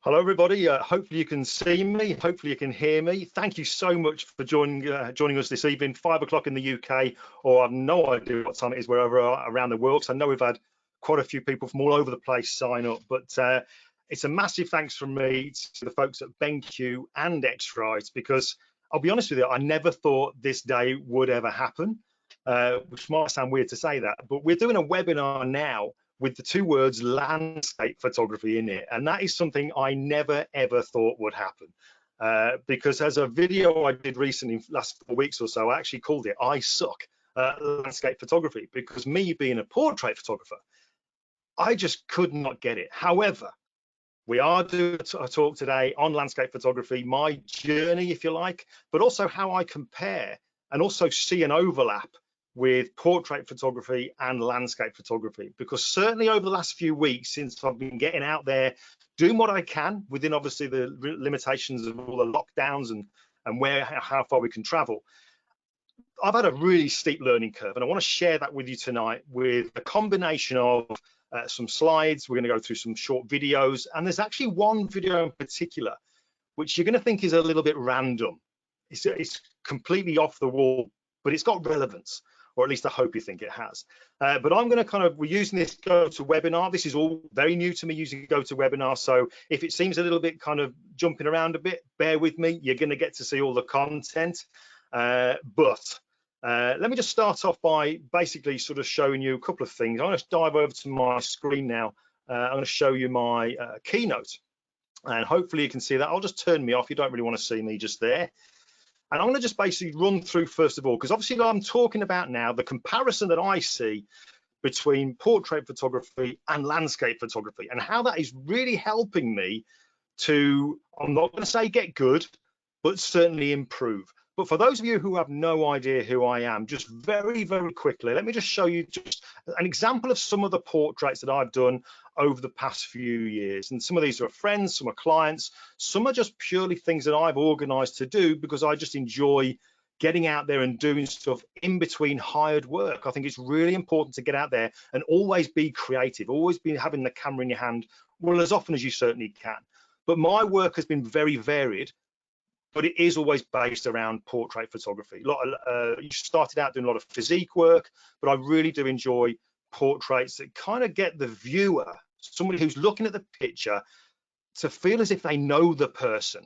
Hello, everybody. Hopefully you can see me. Hopefully you can hear me. Thank you so much for joining us this evening, 5 o'clock in the UK, or I've no idea what time it is wherever around the world. So I know we've had quite a few people from all over the place sign up, but it's a massive thanks from me to the folks at BenQ and X-Rite, because I'll be honest with you, I never thought this day would ever happen, which might sound weird to say that, but we're doing a webinar now with the two words landscape photography in it, and that is something I never ever thought would happen, because as a video I did recently, last 4 weeks or so, I actually called it I Suck at Landscape Photography, because me being a portrait photographer, I just could not get it. However, we are doing a talk today on landscape photography, my journey, if you like, but also how I compare and also see an overlap with portrait photography and landscape photography, because certainly over the last few weeks, since I've been getting out there doing what I can within obviously the limitations of all the lockdowns and how far we can travel, I've had a really steep learning curve, and I want to share that with you tonight with a combination of some slides. We're going to go through some short videos, and there's actually one video in particular which you're going to think is a little bit random. It's completely off the wall, but it's got relevance, or at least I hope you think it has. But I'm going to we're using this GoToWebinar. This is all very new to me, using GoToWebinar. So if it seems a little bit kind of jumping around a bit, bear with me. You're going to get to see all the content. Let me just start off by basically sort of showing you a couple of things. I'm going to dive over to my screen now. I'm going to show you my keynote, and hopefully you can see that. I'll just turn me off. You don't really want to see me just there. And I'm going to just basically run through, first of all, because obviously I'm talking about now the comparison that I see between portrait photography and landscape photography, and how that is really helping me to, I'm not going to say get good, but certainly improve. But for those of you who have no idea who I am, just very, very quickly, let me just show you just an example of some of the portraits that I've done over the past few years. And some of these are friends, some are clients, some are just purely things that I've organized to do because I just enjoy getting out there and doing stuff in between hired work. I think it's really important to get out there and always be creative, always be having the camera in your hand, well, as often as you certainly can. But my work has been very varied, but it is always based around portrait photography. You started out doing a lot of physique work, but I really do enjoy portraits that kind of get the viewer, somebody who's looking at the picture, to feel as if they know the person.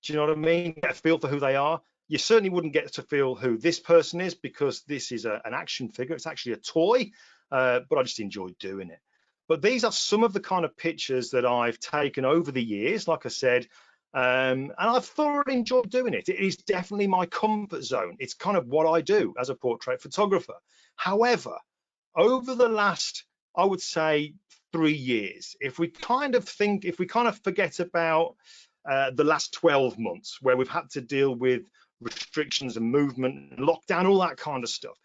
Do you know what I mean? Get a feel for who they are. You certainly wouldn't get to feel who this person is, because this is an action figure. It's actually a toy, but I just enjoy doing it. But these are some of the kind of pictures that I've taken over the years, like I said, and I've thoroughly enjoyed doing it. It is definitely my comfort zone. It's kind of what I do as a portrait photographer. However, over the last, I would say, 3 years, if we kind of forget about the last 12 months where we've had to deal with restrictions and movement and lockdown, all that kind of stuff.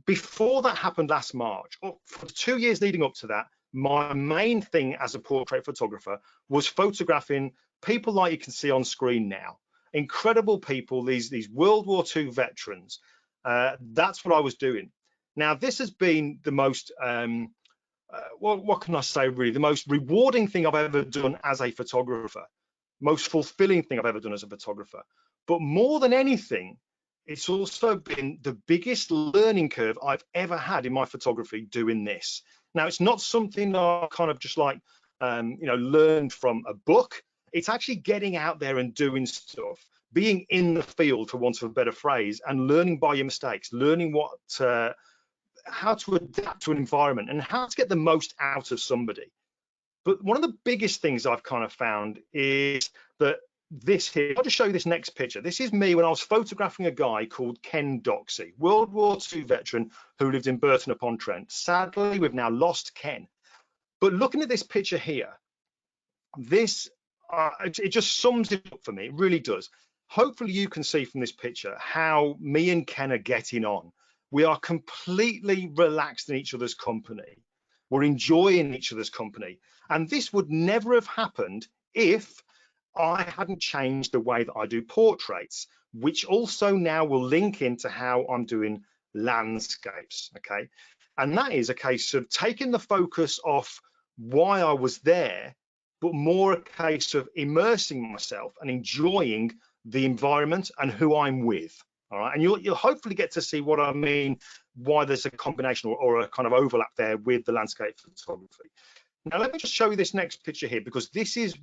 Before that happened last March, or for the 2 years leading up to that, my main thing as a portrait photographer was photographing people like you can see on screen now. Incredible people, these World War II veterans. That's what I was doing. Now, this has been the most, what can I say, really, the most rewarding thing I've ever done as a photographer, most fulfilling thing I've ever done as a photographer. But more than anything, it's also been the biggest learning curve I've ever had in my photography doing this. Now, it's not something that I kind of just like, learned from a book. It's actually getting out there and doing stuff, being in the field, for want of a better phrase, and learning by your mistakes, learning how to adapt to an environment and how to get the most out of somebody. But one of the biggest things I've kind of found is that this here, I'll just show you this next picture. This is me when I was photographing a guy called Ken Doxey, World War II veteran who lived in Burton-upon-Trent. Sadly, we've now lost Ken. But looking at this picture here, this it just sums it up for me. It really does. Hopefully you can see from this picture how me and Ken are getting on. We are completely relaxed in each other's company. We're enjoying each other's company. And this would never have happened if I hadn't changed the way that I do portraits, which also now will link into how I'm doing landscapes, okay? And that is a case of taking the focus off why I was there but more a case of immersing myself and enjoying the environment and who I'm with. All right, and you'll hopefully get to see what I mean, why there's a combination or a kind of overlap there with the landscape photography. Now, let me just show you this next picture here, because this is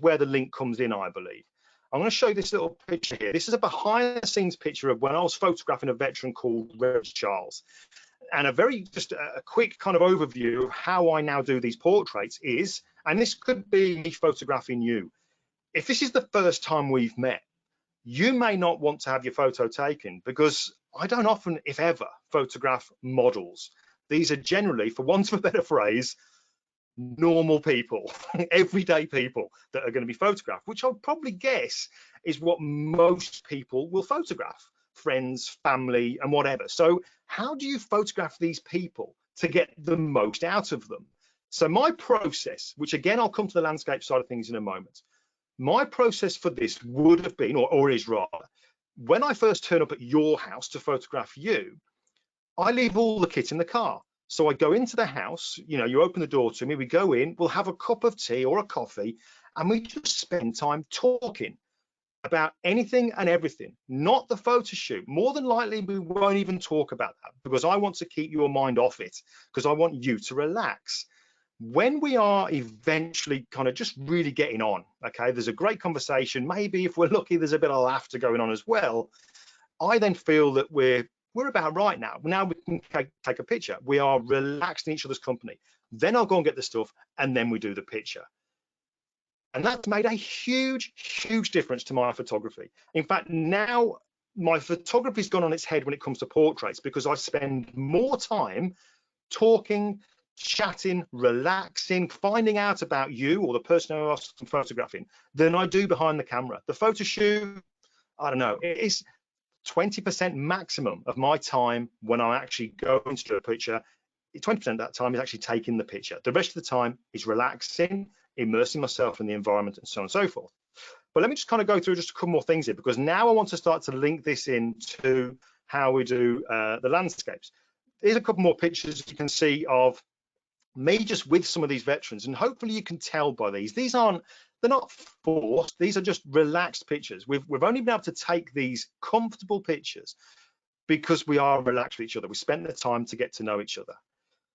where the link comes in, I believe. I'm going to show you this little picture here. This is a behind the scenes picture of when I was photographing a veteran called Reg Charles. And just a quick kind of overview of how I now do these portraits is, and this could be me photographing you. If this is the first time we've met, you may not want to have your photo taken, because I don't often, if ever, photograph models. These are generally, for want of a better phrase, normal people, everyday people that are going to be photographed, which I'll probably guess is what most people will photograph, friends, family, and whatever. So how do you photograph these people to get the most out of them? So my process, which again, I'll come to the landscape side of things in a moment, my process for this would have been, or is rather, when I first turn up at your house to photograph you, I leave all the kit in the car. So I go into the house, you open the door to me, we go in, we'll have a cup of tea or a coffee, and we just spend time talking about anything and everything, not the photo shoot. More than likely, we won't even talk about that, because I want to keep your mind off it, because I want you to relax. When we are eventually kind of just really getting on, okay, there's a great conversation. Maybe if we're lucky, there's a bit of laughter going on as well. I then feel that we're about right now. Now we can take a picture. We are relaxed in each other's company. Then I'll go and get the stuff, and then we do the picture. And that's made a huge, huge difference to my photography. In fact, now my photography's gone on its head when it comes to portraits, because I spend more time talking, chatting, relaxing, finding out about you or the person who I'm photographing than I do behind the camera. The photo shoot, I don't know, it's 20% maximum of my time when I actually go into a picture. 20% of that time is actually taking the picture. The rest of the time is relaxing, immersing myself in the environment, and so on and so forth. But let me just kind of go through just a couple more things here, because now I want to start to link this into how we do the landscapes. Here's a couple more pictures you can see of me just with some of these veterans, and hopefully you can tell by these. They're not forced. These are just relaxed pictures. We've only been able to take these comfortable pictures because we are relaxed with each other. We spent the time to get to know each other.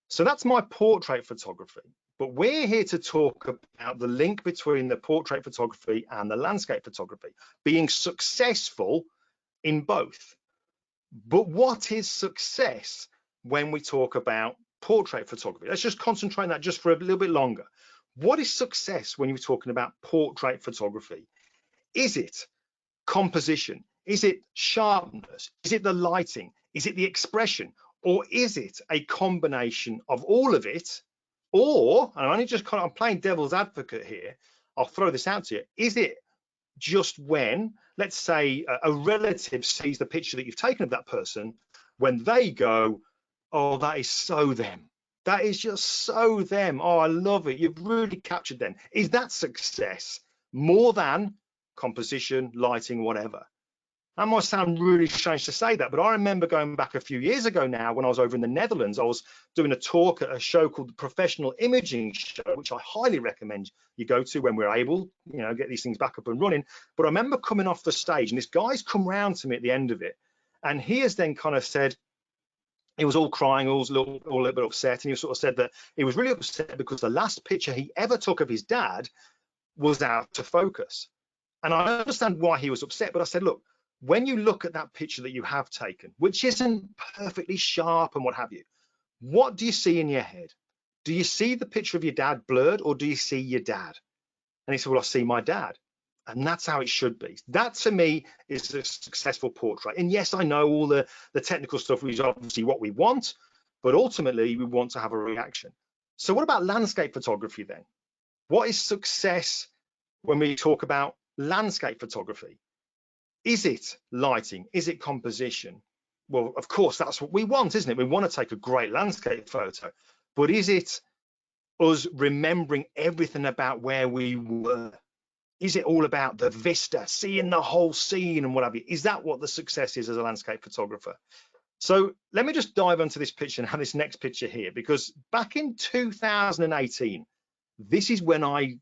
So that's my portrait photography. But we're here to talk about the link between the portrait photography and the landscape photography, being successful in both. But what is success when we talk about portrait photography? Let's just concentrate on that just for a little bit longer. What is success when you're talking about portrait photography? Is it composition? Is it sharpness? Is it the lighting? Is it the expression? Or is it a combination of all of it? Or, and I'm playing devil's advocate here, I'll throw this out to you. Is it just when, let's say, a relative sees the picture that you've taken of that person, when they go, oh, that is so them. That is just so them. Oh, I love it. You've really captured them. Is that success more than composition, lighting, whatever? That might sound really strange to say that, but I remember going back a few years ago now when I was over in the Netherlands. I was doing a talk at a show called the Professional Imaging Show, which I highly recommend you go to when we're able, get these things back up and running. But I remember coming off the stage and this guy's come round to me at the end of it, and he has then kind of said, he was all crying, all a little bit upset, and he sort of said that he was really upset because the last picture he ever took of his dad was out of focus. And I understand why he was upset, but I said, look, when you look at that picture that you have taken, which isn't perfectly sharp and what have you, what do you see in your head? Do you see the picture of your dad blurred, or do you see your dad? And he said, well, I see my dad. And that's how it should be. That to me is a successful portrait. And yes, I know all the technical stuff is obviously what we want, but ultimately we want to have a reaction. So what about landscape photography then? What is success when we talk about landscape photography? Is it lighting? Is it composition? Well, of course, that's what we want, isn't it? We want to take a great landscape photo, but is it us remembering everything about where we were? Is it all about the vista, seeing the whole scene and what have you? Is that what the success is as a landscape photographer? So let me just dive into this picture and have this next picture here, because back in 2018, this is when I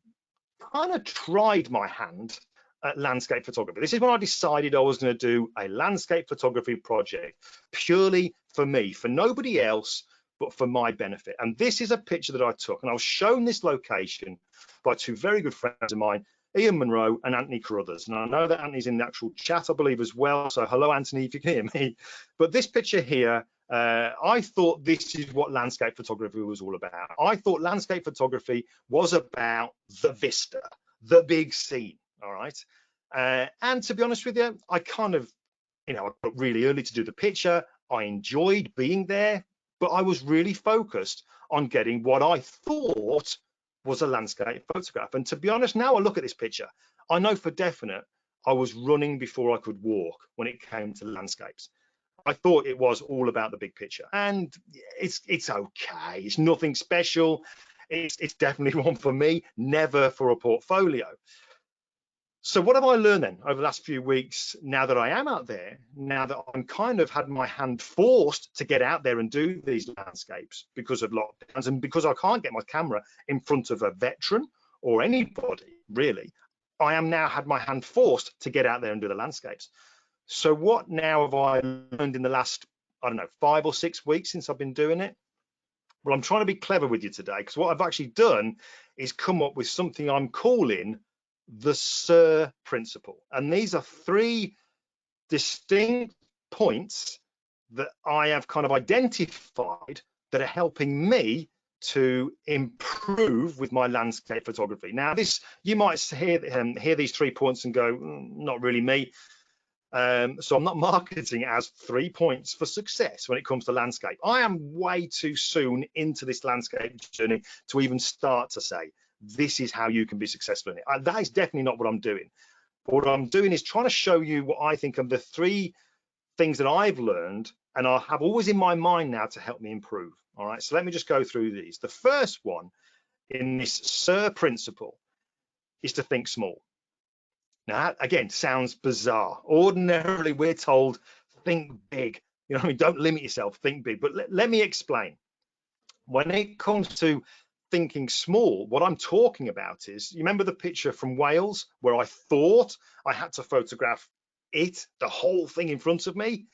kind of tried my hand at landscape photography. This is when I decided I was going to do a landscape photography project purely for me, for nobody else, but for my benefit. And this is a picture that I took, and I was shown this location by two very good friends of mine, Ian Monroe and Anthony Carruthers. And I know that Anthony's in the actual chat, I believe, as well. So hello, Anthony, if you can hear me. But this picture here, I thought this is what landscape photography was all about. I thought landscape photography was about the vista, the big scene, all right? And to be honest with you, I kind of, I got really early to do the picture. I enjoyed being there, but I was really focused on getting what I thought was a landscape photograph. And to be honest, now I look at this picture, I know for definite I was running before I could walk when it came to landscapes. I thought it was all about the big picture, and it's okay. It's nothing special. It's definitely one for me, never for a portfolio. So what have I learned then over the last few weeks, now that I am out there, now that I'm kind of had my hand forced to get out there and do these landscapes because of lockdowns and because I can't get my camera in front of a veteran or anybody really, I am now had my hand forced to get out there and do the landscapes. So what now have I learned in the last, I don't know, 5 or 6 weeks since I've been doing it? Well, I'm trying to be clever with you today, because what I've actually done is come up with something I'm calling the SIR principle. And these are 3 distinct points that I have kind of identified that are helping me to improve with my landscape photography. Now, this, you might hear these 3 points and go, not really me. So I'm not marketing it as 3 points for success when it comes to landscape. I am way too soon into this landscape journey to even start to say, this is how you can be successful in it. That is definitely not what I'm doing. But what I'm doing is trying to show you what I think are the 3 things that I've learned and I have always in my mind now to help me improve. All right, so let me just go through these. The first one in this SIR principle is to think small. Now, that, again, sounds bizarre. Ordinarily, we're told, think big. I mean, don't limit yourself, think big. But let me explain. When it comes to thinking small, what I'm talking about is, you remember the picture from Wales where I thought I had to photograph the whole thing in front of me?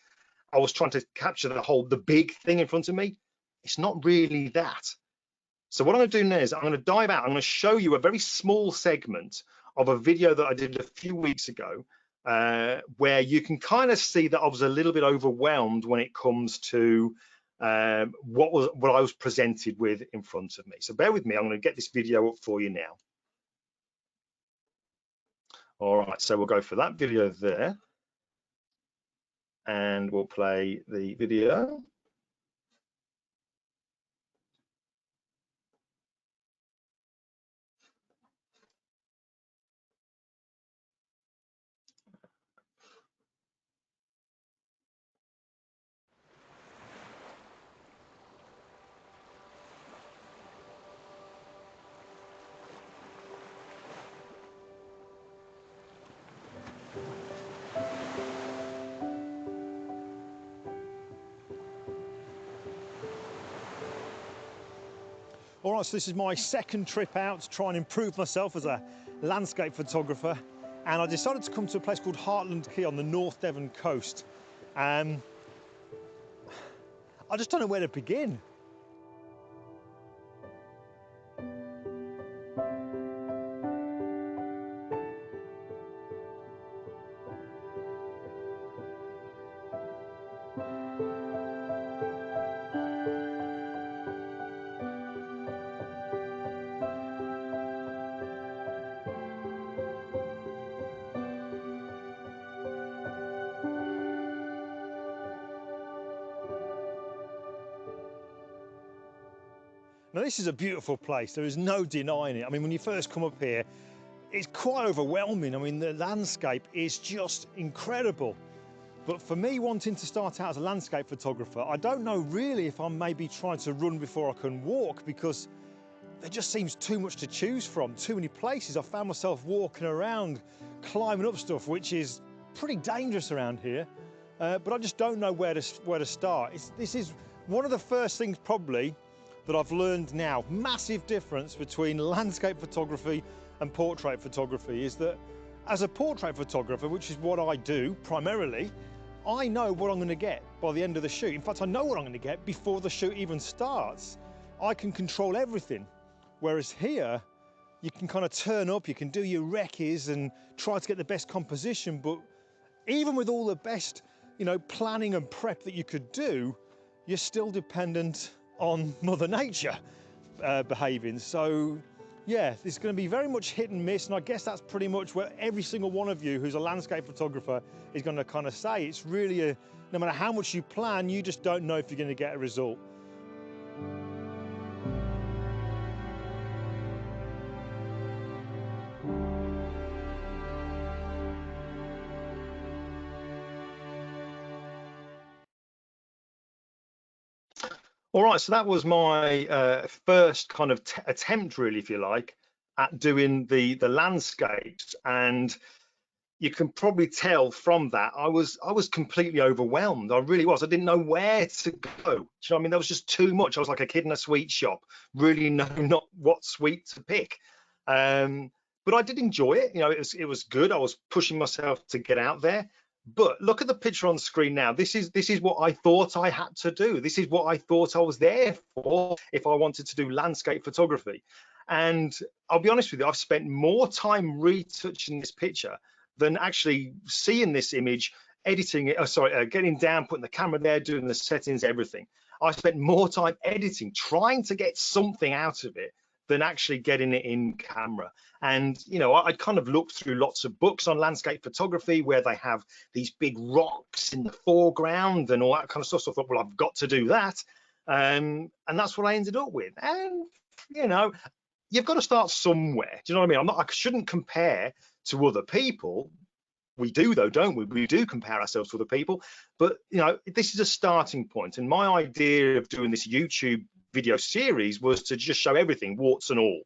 I was trying to capture the big thing in front of me. It's not really that. So what I'm going to do now is I'm going to dive out. I'm going to show you a very small segment of a video that I did a few weeks ago, where you can kind of see that I was a little bit overwhelmed when it comes to what I was presented with in front of me. So bear with me, I'm going to get this video up for you now. All right, so we'll go for that video there, and we'll play the video. All right, so this is my second trip out to try and improve myself as a landscape photographer. And I decided to come to a place called Hartland Quay on the North Devon coast. I just don't know where to begin. Now, this is a beautiful place. There is no denying it. I mean, when you first come up here, it's quite overwhelming. I mean, the landscape is just incredible. But for me, wanting to start out as a landscape photographer, I don't know really if I'm maybe trying to run before I can walk, because there just seems too much to choose from, too many places. I found myself walking around, climbing up stuff, which is pretty dangerous around here. But I just don't know where to start. This is one of the first things probably that I've learned now. Massive difference between landscape photography and portrait photography is that as a portrait photographer, which is what I do primarily, I know what I'm going to get by the end of the shoot. In fact, I know what I'm going to get before the shoot even starts. I can control everything. Whereas here, you can kind of turn up, you can do your recce's and try to get the best composition, but even with all the best, you know, planning and prep that you could do, you're still dependent on Mother Nature behaving. So yeah, it's going to be very much hit and miss, and I guess that's pretty much what every single one of you who's a landscape photographer is going to kind of say. It's really no matter how much you plan, you just don't know if you're going to get a result. All right, so that was my first kind of attempt, really, if you like, at doing the landscapes, and you can probably tell from that I was completely overwhelmed. I really was. I didn't know where to go. Do you know what I mean? There was just too much. I was like a kid in a sweet shop, really knowing not what sweet to pick. But I did enjoy it. You know, it was good. I was pushing myself to get out there. But look at the picture on screen now. This is what I thought I had to do. This is what I thought I was there for if I wanted to do landscape photography. And I'll be honest with you, I've spent more time retouching this picture than actually seeing this image, editing it, getting down, putting the camera there, doing the settings, everything. I spent more time editing, trying to get something out of it than actually getting it in camera. And, you know, I kind of looked through lots of books on landscape photography where they have these big rocks in the foreground and all that kind of stuff. So I thought, well, I've got to do that. And that's what I ended up with. And, you know, you've got to start somewhere. Do you know what I mean? I shouldn't compare to other people. We do, though, don't we? We do compare ourselves to other people. But, you know, this is a starting point. And my idea of doing this YouTube video series was to just show everything, warts and all,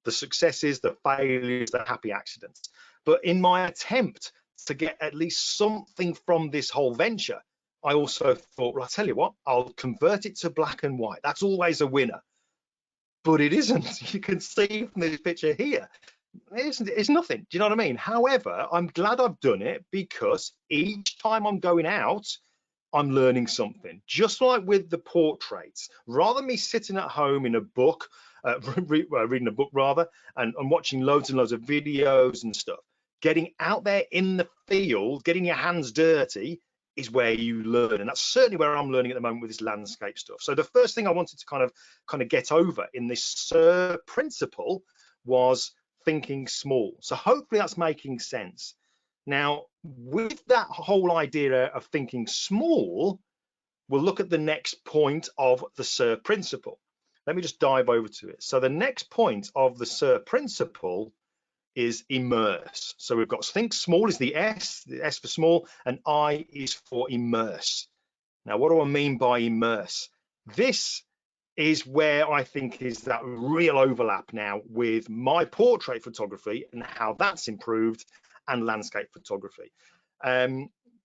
the successes, the failures, the happy accidents. But in my attempt to get at least something from this whole venture, I also thought, well, I'll tell you what, I'll convert it to black and white. That's always a winner. But it isn't. You can see from this picture here, it's nothing. Do you know what I mean? However, I'm glad I've done it because each time I'm going out, I'm learning something. Just like with the portraits, rather than me sitting at home in a book, reading a book rather, and watching loads and loads of videos and stuff, getting out there in the field, getting your hands dirty is where you learn. And that's certainly where I'm learning at the moment with this landscape stuff. So the first thing I wanted to kind of get over in this principle was thinking small. So hopefully that's making sense. Now, with that whole idea of thinking small, we'll look at the next point of the SIR principle. Let me just dive over to it. So the next point of the SIR principle is immerse. So we've got think small is the S for small, and I is for immerse. Now, what do I mean by immerse? This is where I think is that real overlap now with my portrait photography and how that's improved, and landscape photography,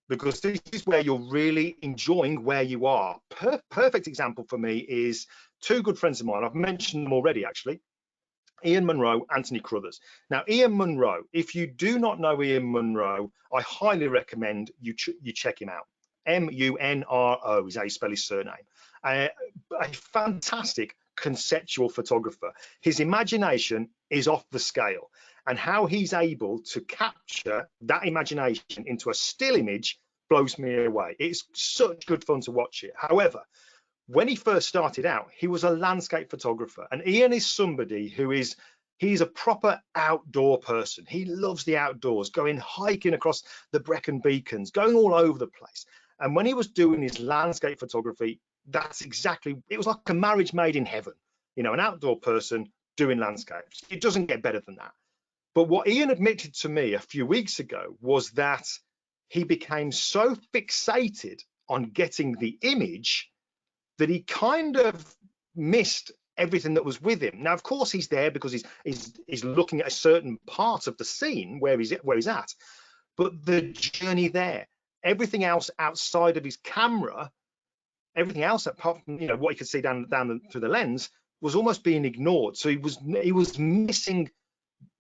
because this is where you're really enjoying where you are. Perfect example for me is two good friends of mine. I've mentioned them already, actually. Ian Munro, Anthony Crothers. Now, Ian Munro, if you do not know Ian Munro, I highly recommend you check him out. M-U-N-R-O is how you spell his surname. A fantastic conceptual photographer. His imagination is off the scale, and how he's able to capture that imagination into a still image blows me away. It's such good fun to watch it. However, when he first started out, he was a landscape photographer, and Ian is somebody who he's a proper outdoor person. He loves the outdoors, going hiking across the Brecon Beacons, going all over the place. And when he was doing his landscape photography, that's exactly, it was like a marriage made in heaven. You know, an outdoor person doing landscapes. It doesn't get better than that. But what Ian admitted to me a few weeks ago was that he became so fixated on getting the image that he kind of missed everything that was with him. Now, of course, he's there because he's looking at a certain part of the scene where he's at, but the journey there, everything else outside of his camera, everything else apart from, you know, what he could see down through the lens, was almost being ignored. So he was missing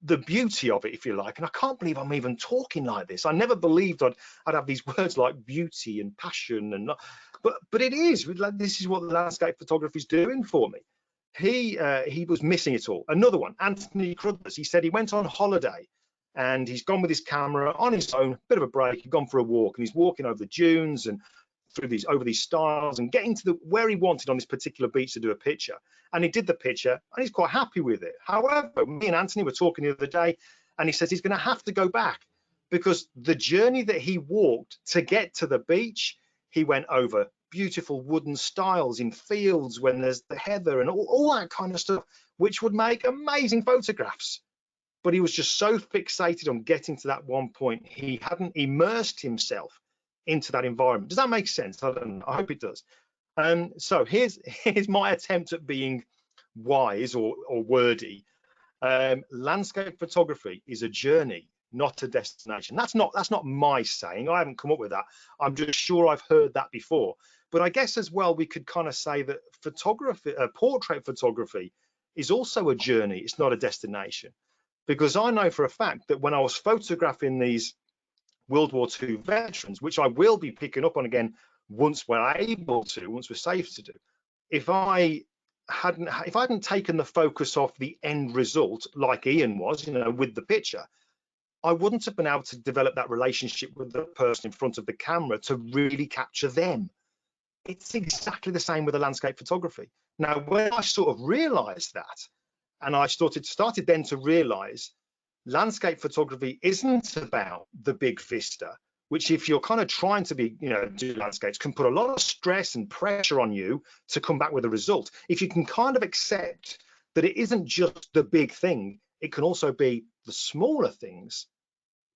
the beauty of it, if you like. And I can't believe I'm even talking like this. I never believed I'd have these words like beauty and passion, and but it is. This is what the landscape photography is doing for me. He was missing it all. Another one, Anthony Cruthers. He said he went on holiday and he's gone with his camera on his own, bit of a break. He'd gone for a walk and he's walking over the dunes and over these styles and getting to where he wanted on this particular beach to do a picture. And he did the picture and he's quite happy with it. However, me and Anthony were talking the other day and he says he's going to have to go back because the journey that he walked to get to the beach, he went over beautiful wooden stiles in fields when there's the heather and all that kind of stuff, which would make amazing photographs. But he was just so fixated on getting to that one point, he hadn't immersed himself into that environment. Does that make sense? I don't know. I hope it does. So here's my attempt at being wise or wordy. Landscape photography is a journey, not a destination. That's not my saying. I haven't come up with that. I'm just sure I've heard that before. But I guess as well, we could kind of say that photography, portrait photography, is also a journey. It's not a destination. Because I know for a fact that when I was photographing these World War II veterans, which I will be picking up on again once we're able to, once we're safe to do, if I hadn't taken the focus off the end result like Ian was, with the picture, I wouldn't have been able to develop that relationship with the person in front of the camera to really capture them. It's exactly the same with the landscape photography. Now, when I sort of realized that, and I started then to realize landscape photography isn't about the big vista, which if you're kind of trying to be, do landscapes, can put a lot of stress and pressure on you to come back with a result. If you can kind of accept that it isn't just the big thing, it can also be the smaller things,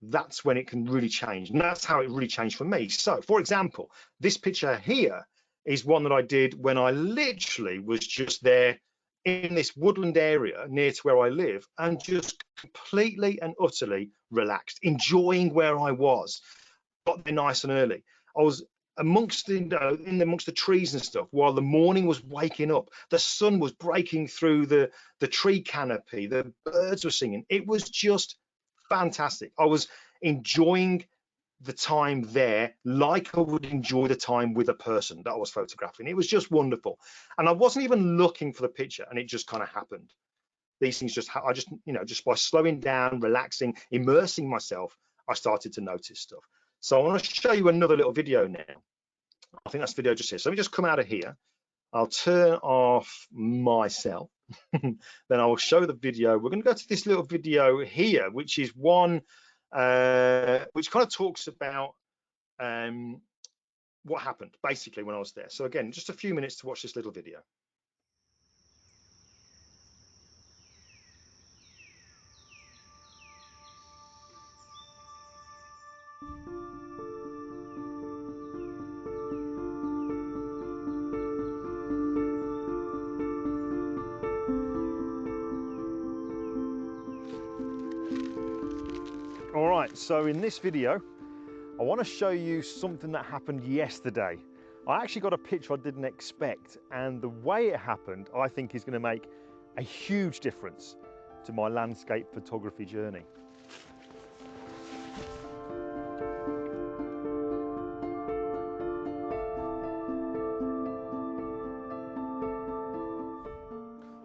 that's when it can really change. And that's how it really changed for me. So, for example, this picture here is one that I did when I literally was just there in this woodland area near to where I live and just completely and utterly relaxed, enjoying where I was. Got there nice and early. I was amongst the trees and stuff while the morning was waking up. The sun was breaking through the tree canopy. The birds were singing. It was just fantastic. I was enjoying the time there like I would enjoy the time with a person that I was photographing. It was just wonderful. And I wasn't even looking for the picture, and it just kind of happened. These things just, just by slowing down, relaxing, immersing myself, I started to notice stuff. So I want to show you another little video now. I think that's the video just here. So let me just come out of here. I'll turn off myself. Then I will show the video. We're going to go to this little video here, which is one which kind of talks about what happened basically when I was there. So again, just a few minutes to watch this little video. All right, so in this video, I want to show you something that happened yesterday. I actually got a picture I didn't expect, and the way it happened, I think is going to make a huge difference to my landscape photography journey.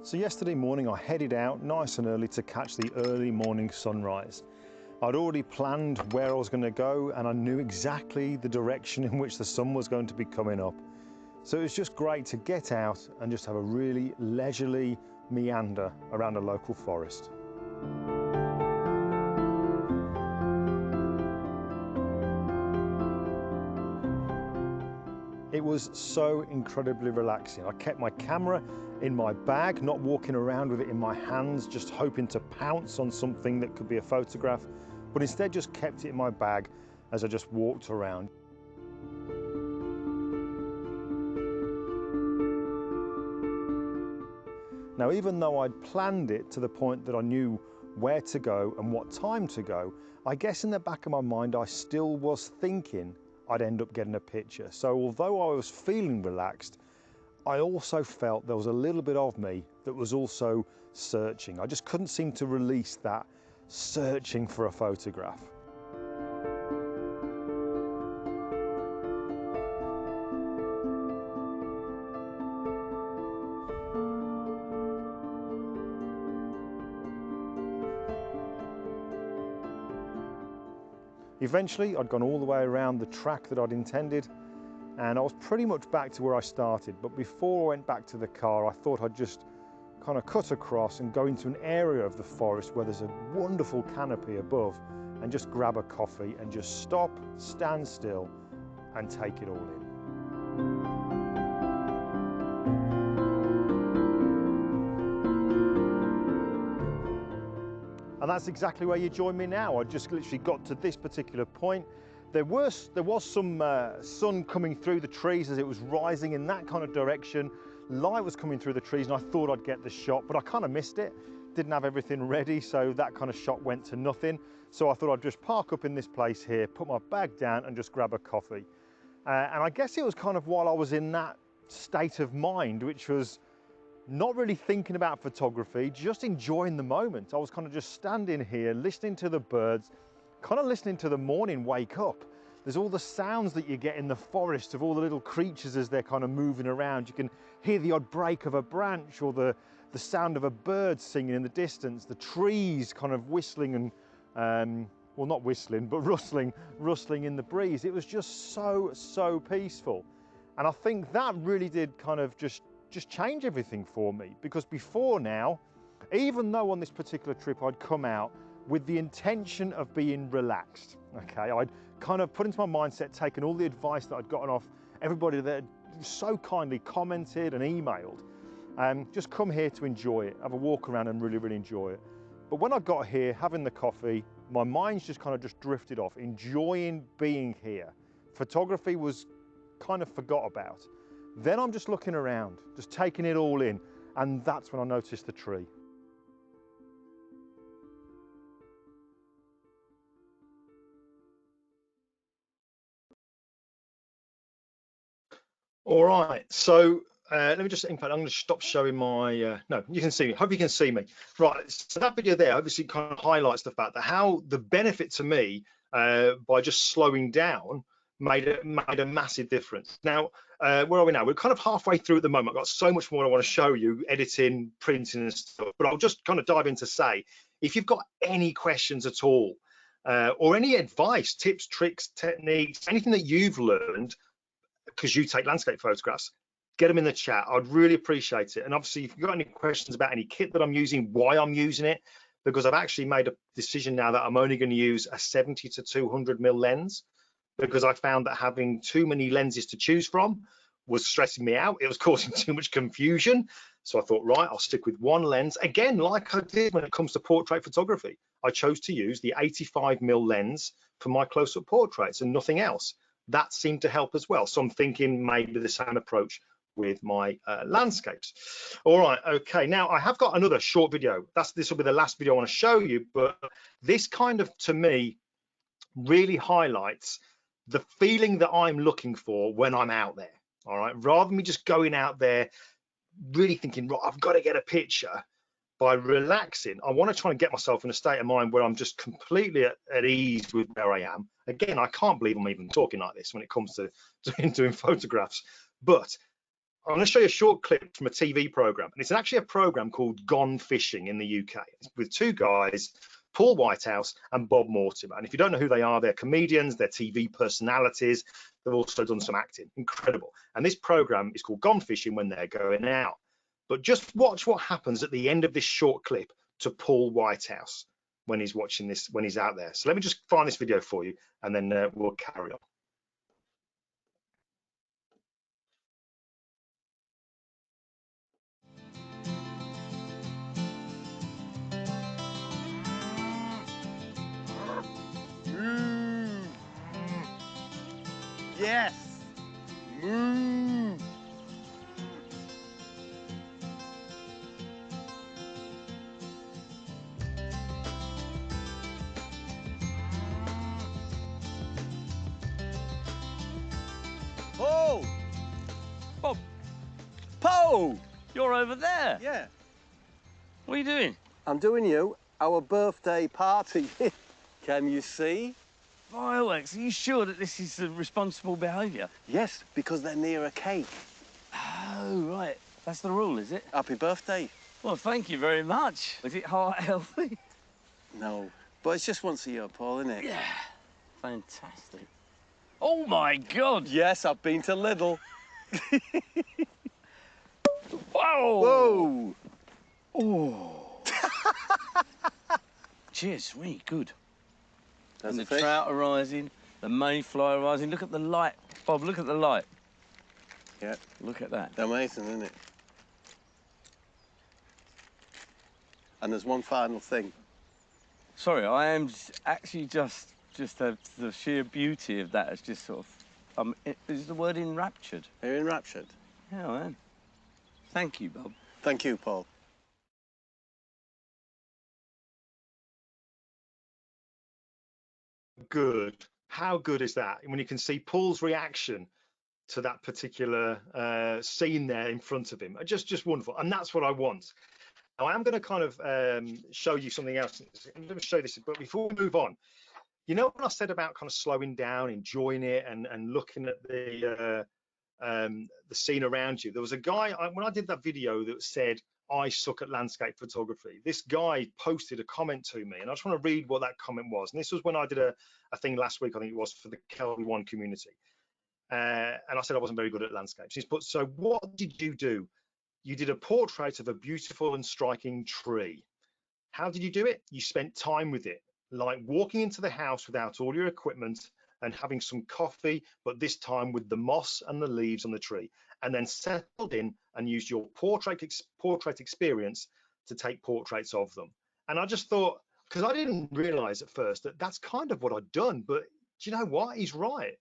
So yesterday morning, I headed out nice and early to catch the early morning sunrise. I'd already planned where I was going to go, and I knew exactly the direction in which the sun was going to be coming up. So it was just great to get out and just have a really leisurely meander around a local forest. It was so incredibly relaxing. I kept my camera in my bag, not walking around with it in my hands, just hoping to pounce on something that could be a photograph, but instead just kept it in my bag as I just walked around. Now, even though I'd planned it to the point that I knew where to go and what time to go, I guess in the back of my mind I still was thinking I'd end up getting a picture. So although I was feeling relaxed, I also felt there was a little bit of me that was also searching. I just couldn't seem to release that searching for a photograph. Eventually, I'd gone all the way around the track that I'd intended, and I was pretty much back to where I started. But before I went back to the car, I thought I'd just kind of cut across and go into an area of the forest where there's a wonderful canopy above, and just grab a coffee and just stop, stand still, and take it all in. And that's exactly where you join me now. I just literally got to this particular point. There was some sun coming through the trees as it was rising in that kind of direction. Light was coming through the trees, and I thought I'd get the shot, but I kind of missed it. Didn't have everything ready, so that kind of shot went to nothing. So I thought I'd just park up in this place here, put my bag down, and just grab a coffee. And I guess it was kind of while I was in that state of mind, which was not really thinking about photography, just enjoying the moment. I was kind of just standing here, listening to the birds, kind of listening to the morning wake up. There's all the sounds that you get in the forest of all the little creatures as they're kind of moving around. You can hear the odd break of a branch, or the sound of a bird singing in the distance, the trees kind of whistling and, well, not whistling, but rustling in the breeze. It was just so peaceful. And I think that really did kind of just change everything for me, because before now, even though on this particular trip I'd come out with the intention of being relaxed, okay, I'd kind of put into my mindset, taken all the advice that I'd gotten off everybody that had so kindly commented and emailed, and just come here to enjoy it, have a walk around and really enjoy it. But when I got here, having the coffee, my mind's just kind of just drifted off, enjoying being here. Photography was kind of forgot about. Then I'm just looking around, just taking it all in, and that's when I noticed the tree. All right, so let me just, in fact, I'm going to stop showing my, no, you can see me, hope you can see me. Right, so that video there obviously kind of highlights the fact that how the benefit to me by just slowing down made a massive difference. Now, where are we now? We're kind of halfway through at the moment. I've got so much more I want to show you, editing, printing and stuff, but I'll just kind of dive in to say, if you've got any questions at all, or any advice, tips, tricks, techniques, anything that you've learned, because you take landscape photographs, get them in the chat. I'd really appreciate it. And obviously, if you've got any questions about any kit that I'm using, why I'm using it, because I've actually made a decision now that I'm only going to use a 70 to 200mm lens, because I found that having too many lenses to choose from was stressing me out. It was causing too much confusion. So I thought, right, I'll stick with one lens. Again, like I did when it comes to portrait photography, I chose to use the 85mm lens for my close-up portraits and nothing else. That seemed to help as well. So I'm thinking maybe the same approach with my landscapes. All right, okay, now I have got another short video. This will be the last video I want to show you, but this kind of, to me, really highlights the feeling that I'm looking for when I'm out there. All right, rather than me just going out there really thinking, right, I've got to get a picture. By relaxing, I want to try and get myself in a state of mind where I'm just completely at ease with where I am. Again, I can't believe I'm even talking like this when it comes to doing photographs. But I'm going to show you a short clip from a TV program, and it's actually a program called Gone Fishing in the UK. It's with two guys, Paul Whitehouse and Bob Mortimer. And if you don't know who they are, they're comedians, they're TV personalities. They've also done some acting. Incredible. And this program is called Gone Fishing when they're going out. But just watch what happens at the end of this short clip to Paul Whitehouse when he's watching this, when he's out there. So let me just find this video for you, and then we'll carry on. Yes. Paul! Bob! Paul! You're over there? Yeah. What are you doing? I'm doing you our birthday party. Can you see? Fireworks, are you sure that this is responsible behaviour? Yes, because they're near a cake. Oh, right. That's the rule, is it? Happy birthday. Well, thank you very much. Is it heart healthy? No, but it's just once a year, Paul, isn't it? Yeah. Fantastic. Oh, my God. Yes, I've been to Lidl. Whoa. Whoa! Oh. Cheers, really good. There's And a the fish. trout are rising, the mayfly are rising. Look at the light. Bob, look at the light. Yeah. Look at that. Amazing, isn't it? And there's one final thing. Sorry, I am actually just the sheer beauty of that is just sort of, is the word enraptured? Are you enraptured? Yeah, I am. Thank you, Bob. Thank you, Paul. Good. How good is that? When you can see Paul's reaction to that particular scene there in front of him, just wonderful. And that's what I want. Now I am going to kind of show you something else. I'm going to show this, but before we move on, you know what I said about kind of slowing down, enjoying it, and looking at the scene around you. There was a guy when I did that video that said, I suck at landscape photography. This guy posted a comment to me, and I just want to read what that comment was. And this was when I did a thing last week, I think it was, for the Kelby One community. And I said I wasn't very good at landscapes. He's put, so what did you do? You did a portrait of a beautiful and striking tree. How did you do it? You spent time with it, like walking into the house without all your equipment and having some coffee, but this time with the moss and the leaves on the tree, and then settled in and used your portrait experience to take portraits of them. And I just thought, because I didn't realize at first that that's kind of what I'd done, but do you know what? He's right.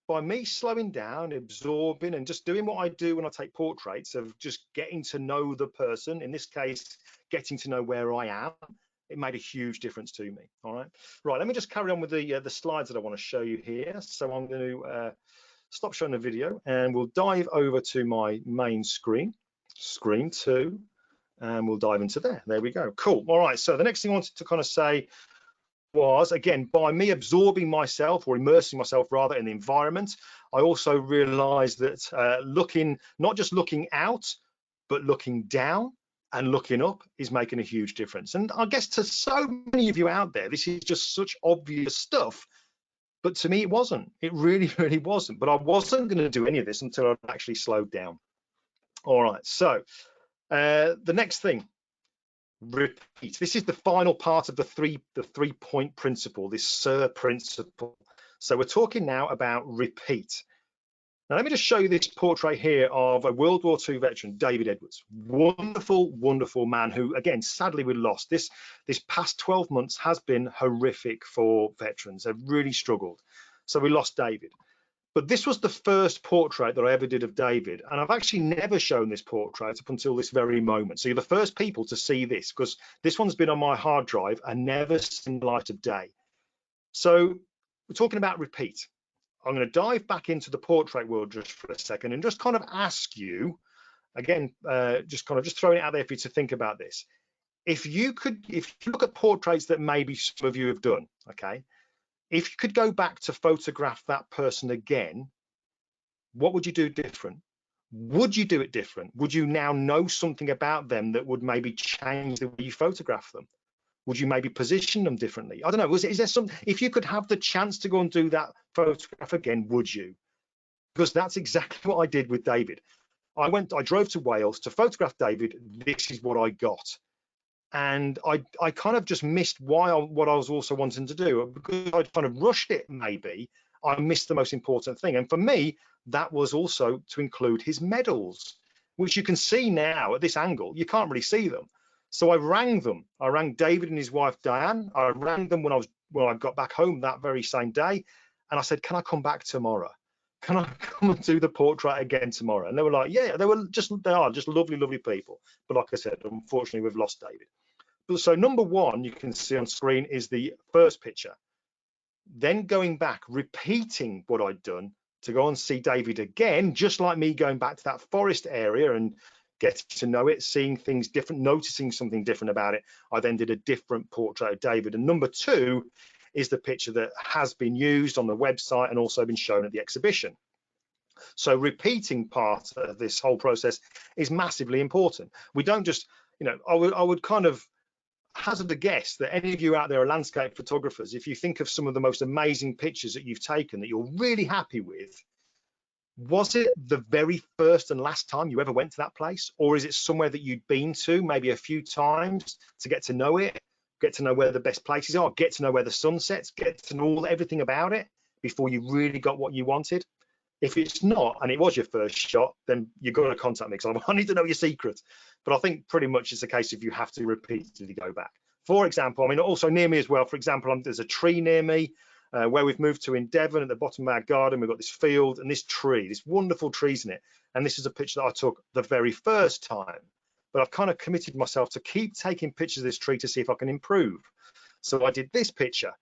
By me slowing down, absorbing, and just doing what I do when I take portraits, of just getting to know the person, in this case, getting to know where I am, it made a huge difference to me. All right, let me just carry on with the slides that I want to show you here. So I'm going to stop showing the video, and we'll dive over to my main screen 2, and we'll dive into there. There we go. Cool. All right, so the next thing I wanted to kind of say was, again, by me absorbing myself, or immersing myself rather, in the environment, I also realized that not just looking out, but looking down and looking up is making a huge difference. And I guess to so many of you out there, this is just such obvious stuff, but to me it wasn't. It really, really wasn't. But I wasn't going to do any of this until I actually slowed down. All right, so the next thing, repeat. This is the final part of the three-point principle, this SIR principle. So we're talking now about repeat. Now let me just show you this portrait here of a World War II veteran, David Edwards. Wonderful, wonderful man who, again, sadly we lost. This past 12 months has been horrific for veterans. They've really struggled. So we lost David. But this was the first portrait that I ever did of David, and I've actually never shown this portrait up until this very moment. So you're the first people to see this, because this one's been on my hard drive and never seen the light of day. So we're talking about repeat. I'm going to dive back into the portrait world just for a second and just kind of ask you, again, just throwing it out there for you to think about this. If you look at portraits that maybe some of you have done, okay, if you could go back to photograph that person again, what would you do different? Would you do it different? Would you now know something about them that would maybe change the way you photograph them? Would you maybe position them differently? I don't know. Is there some, if you could have the chance to go and do that photograph again, would you? Because that's exactly what I did with David. I drove to Wales to photograph David. This is what I got. And I kind of just missed what I was also wanting to do, because I kind of rushed it. Maybe I missed the most important thing. And for me, that was also to include his medals, which you can see now at this angle. You can't really see them. So I rang them. I rang David and his wife, Diane. I rang them when I got back home that very same day. And I said, can I come back tomorrow? Can I come and do the portrait again tomorrow? And they were like, yeah, they are just lovely, lovely people. But like I said, unfortunately, we've lost David. So number one, you can see on screen, is the first picture. Then going back, repeating what I'd done to go and see David again, just like me going back to that forest area and getting to know it, seeing things different, noticing something different about it, I then did a different portrait of David. And number 2 is the picture that has been used on the website and also been shown at the exhibition. So repeating part of this whole process is massively important. We don't just, you know, I would kind of hazard a guess that any of you out there are landscape photographers. If you think of some of the most amazing pictures that you've taken that you're really happy with, was it the very first and last time you ever went to that place? Or is it somewhere that you'd been to maybe a few times to get to know it, get to know where the best places are, get to know where the sun sets, get to know everything about it before you really got what you wanted? If it's not, and it was your first shot, then you've got to contact me because I need to know your secret. But I think pretty much it's a case if you have to repeatedly go back. For example, I mean, also near me as well, for example, there's a tree near me where we've moved to in Devon. At the bottom of our garden, we've got this field and this tree, this wonderful trees in it. And this is a picture that I took the very first time. But I've kind of committed myself to keep taking pictures of this tree to see if I can improve. So I did this picture,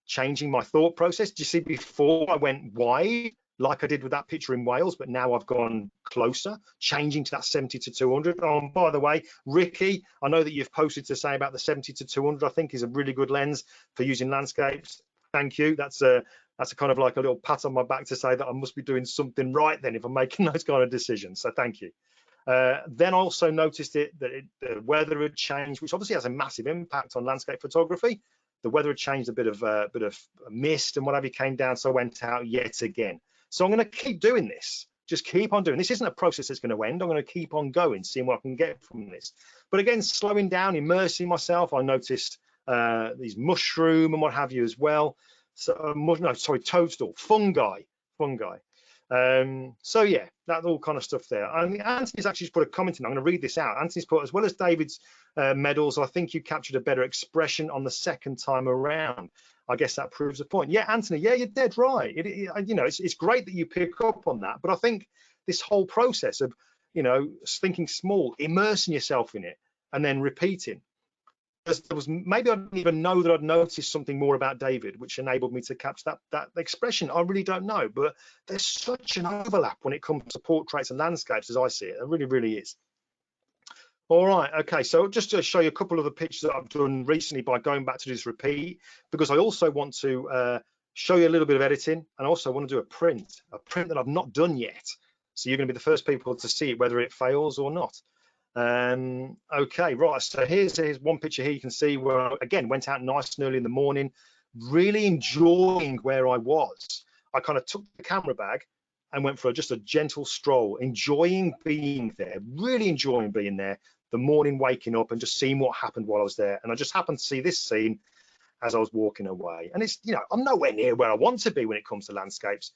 changing my thought process. Do you see, before I went wide, like I did with that picture in Wales, but now I've gone closer, changing to that 70 to 200. Oh, by the way, Ricky, I know that you've posted to say about the 70 to 200, I think is a really good lens for using landscapes. Thank you. That's a kind of like a little pat on my back to say that I must be doing something right then if I'm making those kind of decisions. So thank you. Then I also noticed that the weather had changed, which obviously has a massive impact on landscape photography. The weather had changed, a bit of mist and whatever came down, so I went out yet again. So I'm going to keep doing this. Just keep on doing this. Isn't a process that's going to end. I'm going to keep on going, seeing what I can get from this. But again, slowing down, immersing myself. I noticed these mushroom and what have you as well. So no, sorry, toadstool, fungi. So yeah, that all kind of stuff there. I mean, Anthony's actually put a comment in. I'm going to read this out. Anthony's put, as well as David's medals, I think you captured a better expression on the second time around. I guess that proves the point. Yeah, Anthony, yeah, you're dead right. You know, it's great that you pick up on that, but I think this whole process of, you know, thinking small, immersing yourself in it, and then repeating. There was, maybe I didn't even know that I'd noticed something more about David, which enabled me to capture that expression. I really don't know, but there's such an overlap when it comes to portraits and landscapes as I see it. It really, really is. All right, okay, so just to show you a couple of the pictures that I've done recently by going back to this repeat, because I also want to show you a little bit of editing, and also want to do a print that I've not done yet. So you're going to be the first people to see it, whether it fails or not. Okay, right, so here's one picture here. You can see where I, again, went out nice and early in the morning, really enjoying where I was. I kind of took the camera bag and went for just a gentle stroll, enjoying being there, really enjoying being there, the morning waking up and just seeing what happened while I was there. And I just happened to see this scene as I was walking away. And it's, you know, I'm nowhere near where I want to be when it comes to landscapes,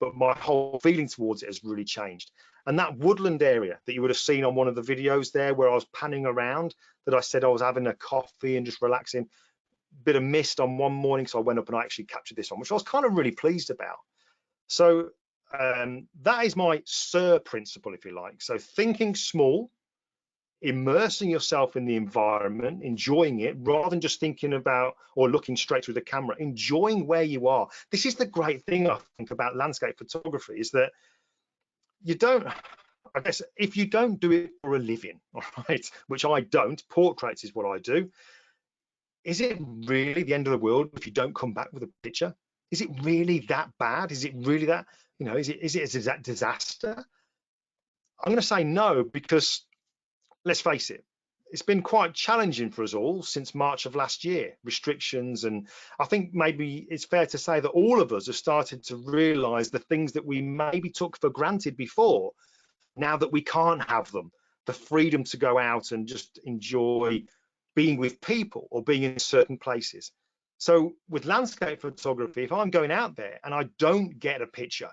but my whole feeling towards it has really changed. And that woodland area that you would have seen on one of the videos there where I was panning around, that I said I was having a coffee and just relaxing, bit of mist on one morning, so I went up and I actually captured this one, which I was kind of really pleased about. So that is my SIR principle, if you like. So thinking small, immersing yourself in the environment, enjoying it, rather than just thinking about or looking straight through the camera, enjoying where you are. This is the great thing I think about landscape photography, is that you don't, I guess, if you don't do it for a living, all right, which I don't, portraits is what I do, is it really the end of the world if you don't come back with a picture? Is it really that bad? Is it really that, you know, is it a disaster? I'm going to say no, because let's face it, it's been quite challenging for us all since March of last year, restrictions. And I think maybe it's fair to say that all of us have started to realize the things that we maybe took for granted before, now that we can't have them, the freedom to go out and just enjoy being with people or being in certain places. So with landscape photography, if I'm going out there and I don't get a picture,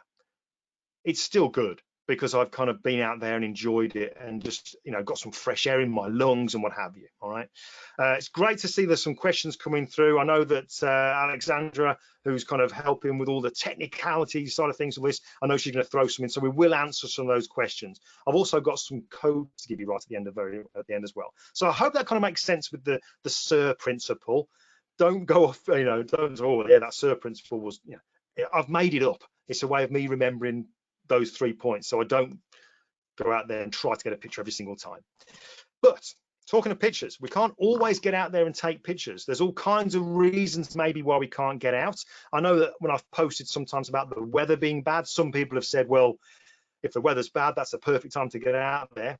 it's still good, because I've kind of been out there and enjoyed it and just, you know, got some fresh air in my lungs and what have you. All right. It's great to see there's some questions coming through. I know that Alexandra, who's kind of helping with all the technicality side of things with this, I know she's going to throw some in, so we will answer some of those questions. I've also got some code to give you right at the end as well. So I hope that kind of makes sense with the SIR principle. Don't go off, you know, don't, oh yeah, that SIR principle was, you know, I've made it up. It's a way of me remembering those 3 points, so I don't go out there and try to get a picture every single time. But talking of pictures, we can't always get out there and take pictures. There's all kinds of reasons maybe why we can't get out. I know that when I've posted sometimes about the weather being bad, some people have said, well, if the weather's bad, that's the perfect time to get out there.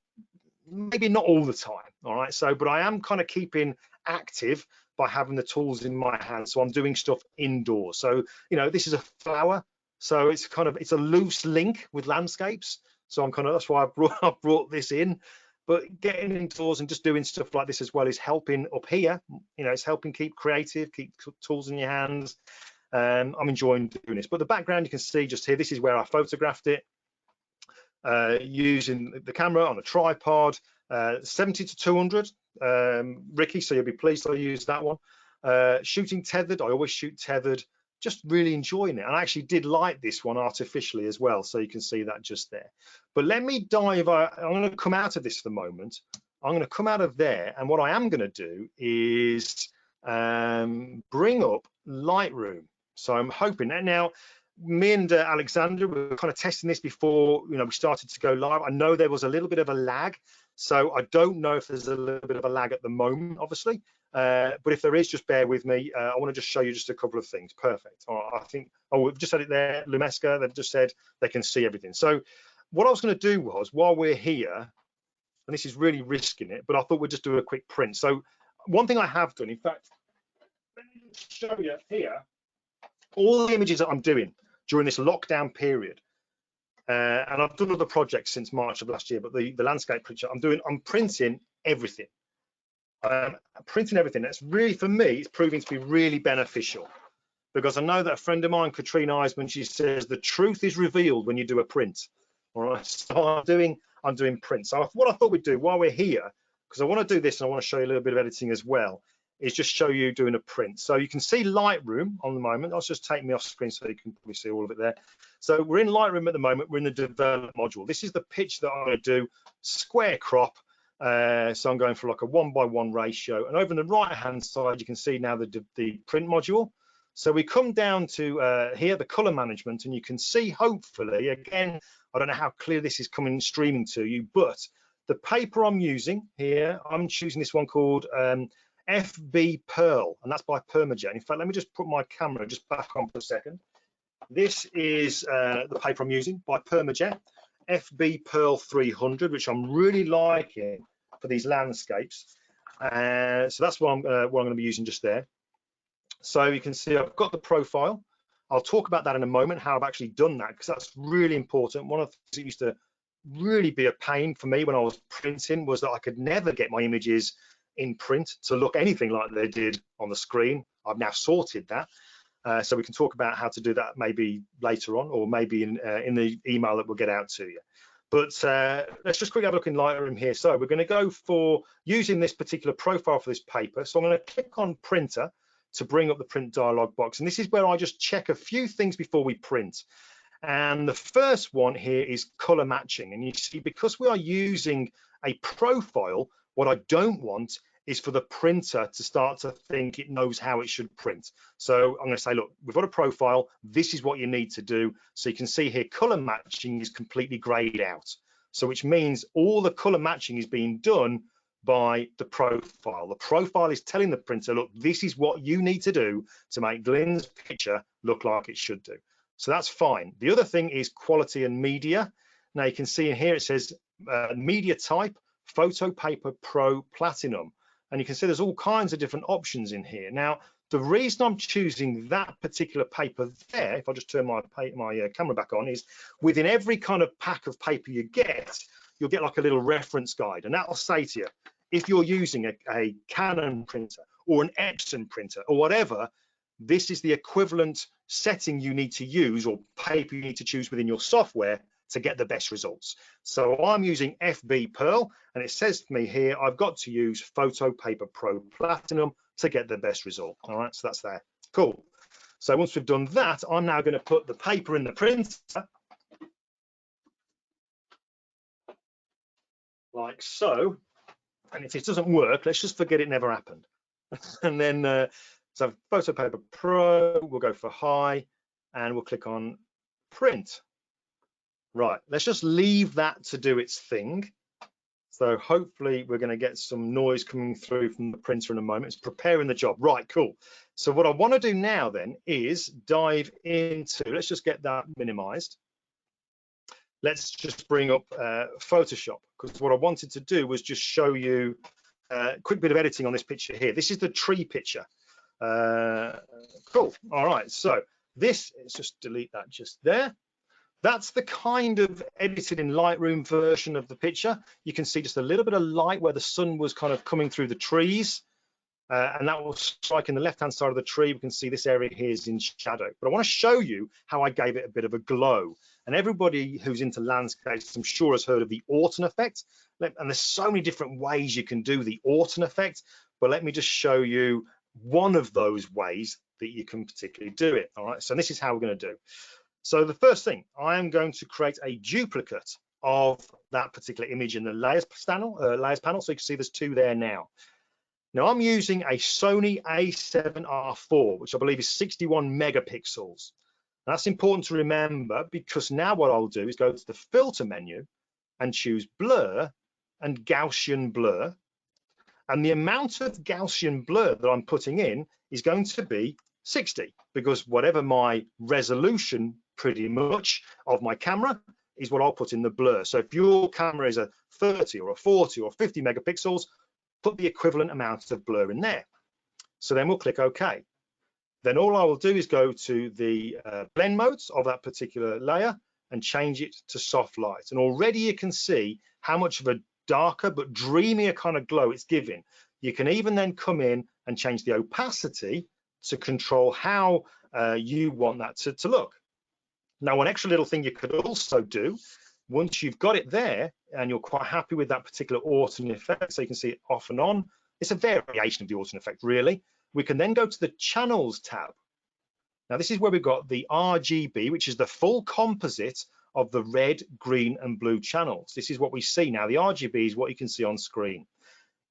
Maybe not all the time, all right? So, but I am kind of keeping active by having the tools in my hand. So I'm doing stuff indoors. So, you know, this is a flower. So it's kind of, it's a loose link with landscapes. So I'm kind of, that's why I brought this in. But getting indoors and just doing stuff like this as well is helping up here. You know, it's helping keep creative, keep tools in your hands. I'm enjoying doing this. But the background you can see just here, this is where I photographed it. Using the camera on a tripod, 70 to 200, Ricky, so you'll be pleased I used that one. Shooting tethered, I always shoot tethered, just really enjoying it. And I actually did light this one artificially as well, so you can see that just there. But let me dive, I'm going to come out of this for the moment. I'm going to come out of there, and what I am going to do is bring up Lightroom. So I'm hoping that now, me and Alexander were kind of testing this before, you know, we started to go live. I know there was a little bit of a lag, so I don't know if there's a little bit of a lag at the moment, obviously. But if there is, just bear with me. I want to just show you just a couple of things. Perfect. I think, oh, we've just had it there, Lumesca, they've just said they can see everything. So what I was going to do was, while we're here, and this is really risking it, but I thought we'd just do a quick print. So one thing I have done, in fact, let me just show you here, all the images that I'm doing during this lockdown period, and I've done other projects since March of last year, but the landscape picture I'm printing everything. Printing everything. That's really, for me, it's proving to be really beneficial, because I know that a friend of mine, Katrine Eisman, she says the truth is revealed when you do a print. All right, so I'm doing prints. So what I thought we'd do while we're here, because I want to do this and I want to show you a little bit of editing as well, is just show you doing a print. So you can see Lightroom on the moment. I'll just take me off screen so you can probably see all of it there. So we're in Lightroom at the moment. We're in the develop module. This is the pitch that I'm going to do, square crop. So I'm going for like a 1:1 ratio. And over on the right hand side, you can see now the print module. So we come down to here, the color management, and you can see, hopefully, again, I don't know how clear this is coming streaming to you, but the paper I'm using here, I'm choosing this one called FB Pearl, and that's by Permajet. In fact, let me just put my camera just back on for a second. This is the paper I'm using by Permajet, FB Pearl 300, which I'm really liking for these landscapes. So that's what I'm going to be using just there. So you can see I've got the profile. I'll talk about that in a moment, how I've actually done that, because that's really important. One of the things that used to really be a pain for me when I was printing was that I could never get my images in print to look anything like they did on the screen. I've now sorted that, so we can talk about how to do that maybe later on, or maybe in the email that we'll get out to you. But let's just quickly have a look in Lightroom here. So we're going to go for using this particular profile for this paper. So I'm going to click on printer to bring up the print dialog box, and this is where I just check a few things before we print. And the first one here is color matching, and you see, because we are using a profile, what I don't want is for the printer to start to think it knows how it should print. So I'm going to say, look, we've got a profile, this is what you need to do. So you can see here, color matching is completely grayed out. So which means all the color matching is being done by the profile. The profile is telling the printer, look, this is what you need to do to make Glyn's picture look like it should do. So that's fine. The other thing is quality and media. Now you can see in here, it says media type, Photo Paper Pro Platinum. And you can see there's all kinds of different options in here. Now, the reason I'm choosing that particular paper there, if I just turn my camera back on, is within every kind of pack of paper you get, you'll get like a little reference guide. And that'll say to you, if you're using a Canon printer or an Epson printer or whatever, this is the equivalent setting you need to use or paper you need to choose within your software to get the best results. So I'm using FB Pearl, and it says to me here, I've got to use Photo Paper Pro Platinum to get the best result. All right, so that's there. Cool. So once we've done that, I'm now going to put the paper in the printer, like so. And if it doesn't work, let's just forget it never happened. And then, so Photo Paper Pro, we'll go for high, and we'll click on print. Right, let's just leave that to do its thing. So hopefully we're going to get some noise coming through from the printer in a moment. It's preparing the job. Right, cool. So what I want to do now then is dive into, let's just get that minimized. Let's just bring up Photoshop, because what I wanted to do was just show you a quick bit of editing on this picture here. This is the tree picture. Cool. All right, so this, let's just delete that just there. That's the kind of edited in Lightroom version of the picture. You can see just a little bit of light where the sun was kind of coming through the trees, and that will strike in the left-hand side of the tree. We can see this area here is in shadow. But I want to show you how I gave it a bit of a glow. And everybody who's into landscapes, I'm sure, has heard of the Autumn effect. And there's so many different ways you can do the Autumn effect. But let me just show you one of those ways that you can particularly do it. All right, so this is how we're going to do. So the first thing, I am going to create a duplicate of that particular image in the layers panel. So you can see there's two there now. Now I'm using a Sony A7R4, which I believe is 61 megapixels. That's important to remember, because now what I'll do is go to the filter menu and choose blur and Gaussian blur. And the amount of Gaussian blur that I'm putting in is going to be 60, because whatever my resolution pretty much of my camera is what I'll put in the blur. So if your camera is a 30 or a 40 or 50 megapixels, put the equivalent amount of blur in there. So then we'll click OK. Then all I will do is go to the blend modes of that particular layer and change it to soft light. And already you can see how much of a darker but dreamier kind of glow it's giving. You can even then come in and change the opacity to control how you want that to look. Now, one extra little thing you could also do, once you've got it there and you're quite happy with that particular Autumn effect, so you can see it off and on, it's a variation of the Autumn effect, really. We can then go to the Channels tab. Now, this is where we've got the RGB, which is the full composite of the red, green, and blue channels. This is what we see now. The RGB is what you can see on screen.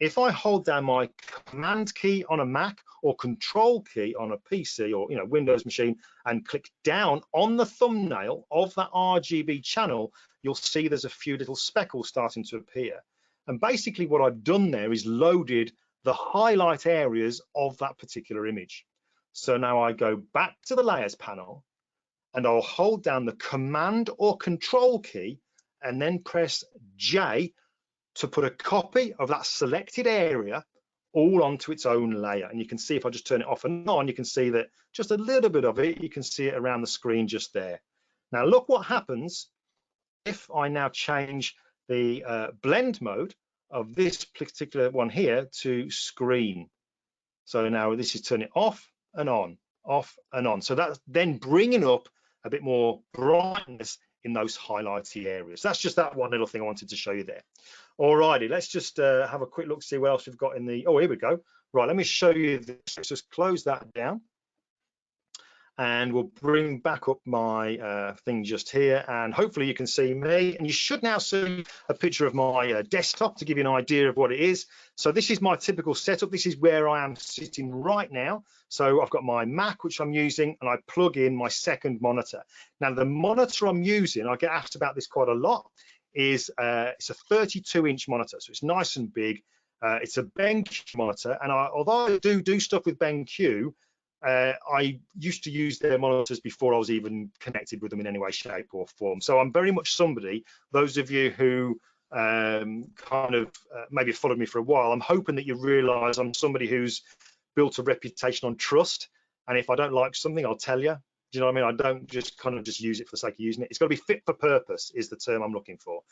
If I hold down my Command key on a Mac or Control key on a PC or Windows machine and click down on the thumbnail of that RGB channel, you'll see there's a few little speckles starting to appear. And basically what I've done there is loaded the highlight areas of that particular image. So now I go back to the Layers panel and I'll hold down the Command or Control key and then press J to put a copy of that selected area all onto its own layer. And you can see if I just turn it off and on, you can see that just a little bit of it, you can see it around the screen just there. Now look what happens if I now change the blend mode of this particular one here to screen. So now this is turning off and on, off and on. So that's then bringing up a bit more brightness in those highlighty areas. That's just that one little thing I wanted to show you there. Alrighty, let's just have a quick look, see what else we've got in the, oh, here we go. Right, let me show you this. Let's just close that down. And we'll bring back up my thing just here, and hopefully you can see me. And you should now see a picture of my desktop to give you an idea of what it is. So this is my typical setup. This is where I am sitting right now. So I've got my Mac, which I'm using, and I plug in my second monitor. Now the monitor I'm using, I get asked about this quite a lot, is it's a 32-inch monitor. So it's nice and big. It's a BenQ monitor, and although I do stuff with BenQ, I used to use their monitors before I was even connected with them in any way, shape or form. So I'm very much somebody, those of you who kind of maybe followed me for a while, I'm hoping that you realize I'm somebody who's built a reputation on trust. And if I don't like something, I'll tell you. Do you know what I mean? I don't just kind of just use it for the sake of using it. It's got to be fit for purpose is the term I'm looking for.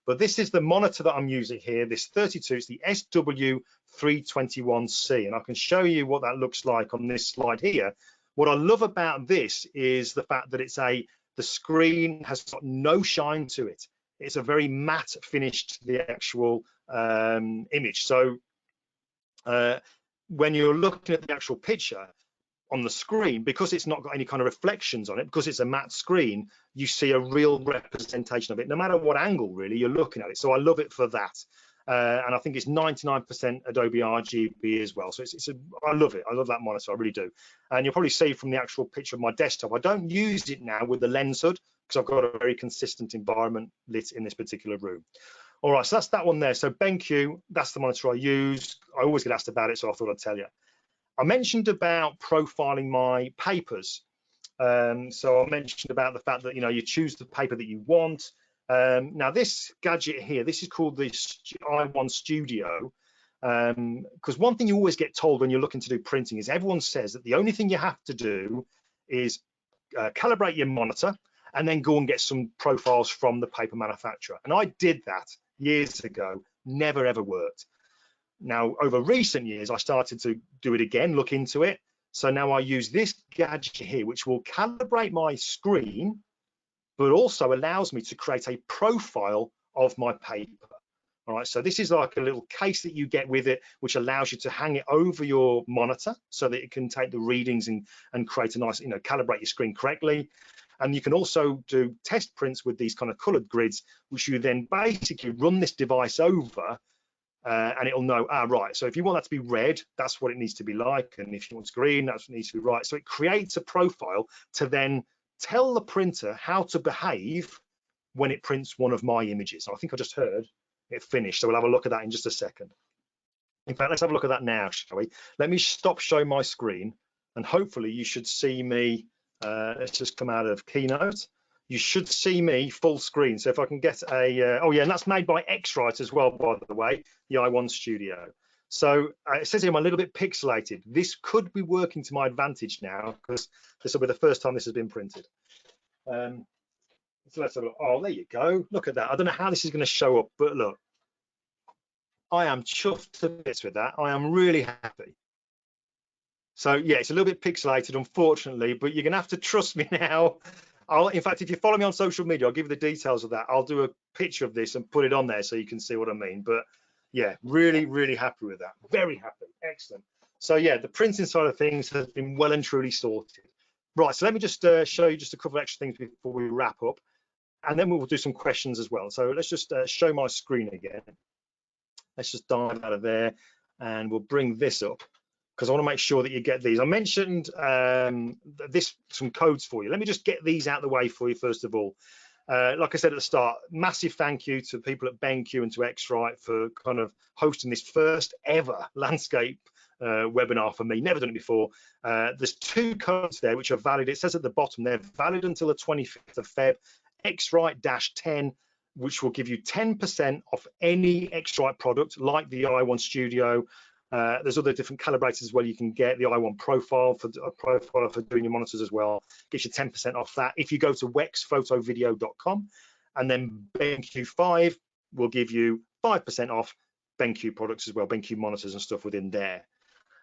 But this is the monitor that I'm using here, this 32, it's the SW321C, and I can show you what that looks like on this slide here. What I love about this is the fact that the screen has got no shine to it. It's a very matte finish to the actual image. So when you're looking at the actual picture, on the screen, because it's not got any kind of reflections on it, because it's a matte screen, you see a real representation of it, no matter what angle really you're looking at it. So I love it for that. And I think it's 99% Adobe RGB as well. So I love it. I love that monitor, I really do. And you'll probably see from the actual picture of my desktop, I don't use it now with the lens hood because I've got a very consistent environment lit in this particular room. All right, so that's that one there. So BenQ, that's the monitor I use. I always get asked about it, so I thought I'd tell you. I mentioned about profiling my papers. So I mentioned about the fact that, you know, you choose the paper that you want. Now this gadget here, this is called the i1 Studio. Because one thing you always get told when you're looking to do printing is everyone says that the only thing you have to do is calibrate your monitor and then go and get some profiles from the paper manufacturer. And I did that years ago, never ever worked. Now, over recent years, I started to do it again, look into it. So now I use this gadget here, which will calibrate my screen, but also allows me to create a profile of my paper. All right, so this is like a little case that you get with it, which allows you to hang it over your monitor so that it can take the readings and create a nice, you know, calibrate your screen correctly. And you can also do test prints with these kind of colored grids, which you then basically run this device over and it'll know, right, so if you want that to be red, that's what it needs to be like. And if you want green, that's what it needs to be right. So it creates a profile to then tell the printer how to behave when it prints one of my images. I think I just heard it finished, so we'll have a look at that in just a second. In fact, let's have a look at that now, shall we? Let me stop showing my screen, and hopefully you should see me. Let's just come out of Keynote. You should see me full screen. So if I can get a, oh yeah, and that's made by X-Rite as well, by the way, the i1 Studio. So it says here I'm a little bit pixelated. This could be working to my advantage now, because this will be the first time this has been printed. So let's have a look. Oh, there you go. Look at that. I don't know how this is going to show up, but look, I am chuffed to bits with that. I am really happy. So yeah, it's a little bit pixelated, unfortunately, but you're gonna have to trust me now. In fact, if you follow me on social media, I'll give you the details of that. I'll do a picture of this and put it on there so you can see what I mean. But yeah, really, really happy with that. Very happy. Excellent. So yeah, the printing side of things has been well and truly sorted. Right, so let me just show you just a couple of extra things before we wrap up, and then we'll do some questions as well. So let's just show my screen again. Let's just dive out of there, and we'll bring this up, because I want to make sure that you get these. I mentioned some codes for you. Let me just get these out of the way for you first of all. Like I said at the start, massive thank you to people at BenQ and to X-Rite for kind of hosting this first ever landscape webinar for me. Never done it before. There's 2 codes there which are valid. It says at the bottom they're valid until the 25th of Feb. X-Rite-10, which will give you 10% off any X-Rite product like the i1 Studio. There's other different calibrators as well. You can get the i1 profile for doing your monitors as well. Gives you 10% off that if you go to wexphotovideo.com, and then BenQ5 will give you 5% off BenQ products as well, BenQ monitors and stuff within there.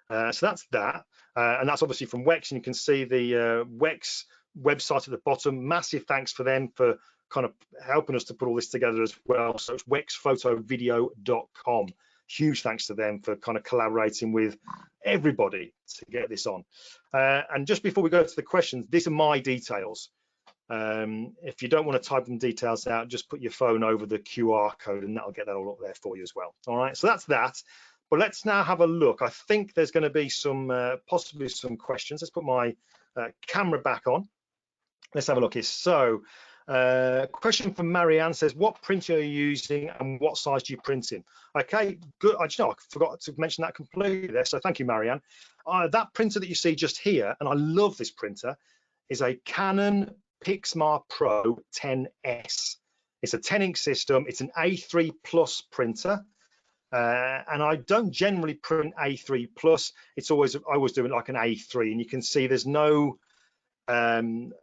So that's that, and that's obviously from Wex, and you can see the Wex website at the bottom. Massive thanks for them for kind of helping us to put all this together as well. So it's wexphotovideo.com. Huge thanks to them for kind of collaborating with everybody to get this on. And just before we go to the questions, these are my details. If you don't want to type them details out, just put your phone over the QR code and that'll get that all up there for you as well. All right, so that's that. But let's now have a look. I think there's going to be some possibly some questions. Let's put my camera back on. Let's have a look here. So question from Marianne says, what printer are you using and what size do you print in? Okay, good. I forgot to mention that completely there, so thank you, Marianne. That printer that you see just here, and I love this printer, is a Canon Pixma Pro 10S. It's a 10-inch system. It's an A3 Plus printer, and I don't generally print A3 Plus. I always do it like an A3, and you can see there's no kind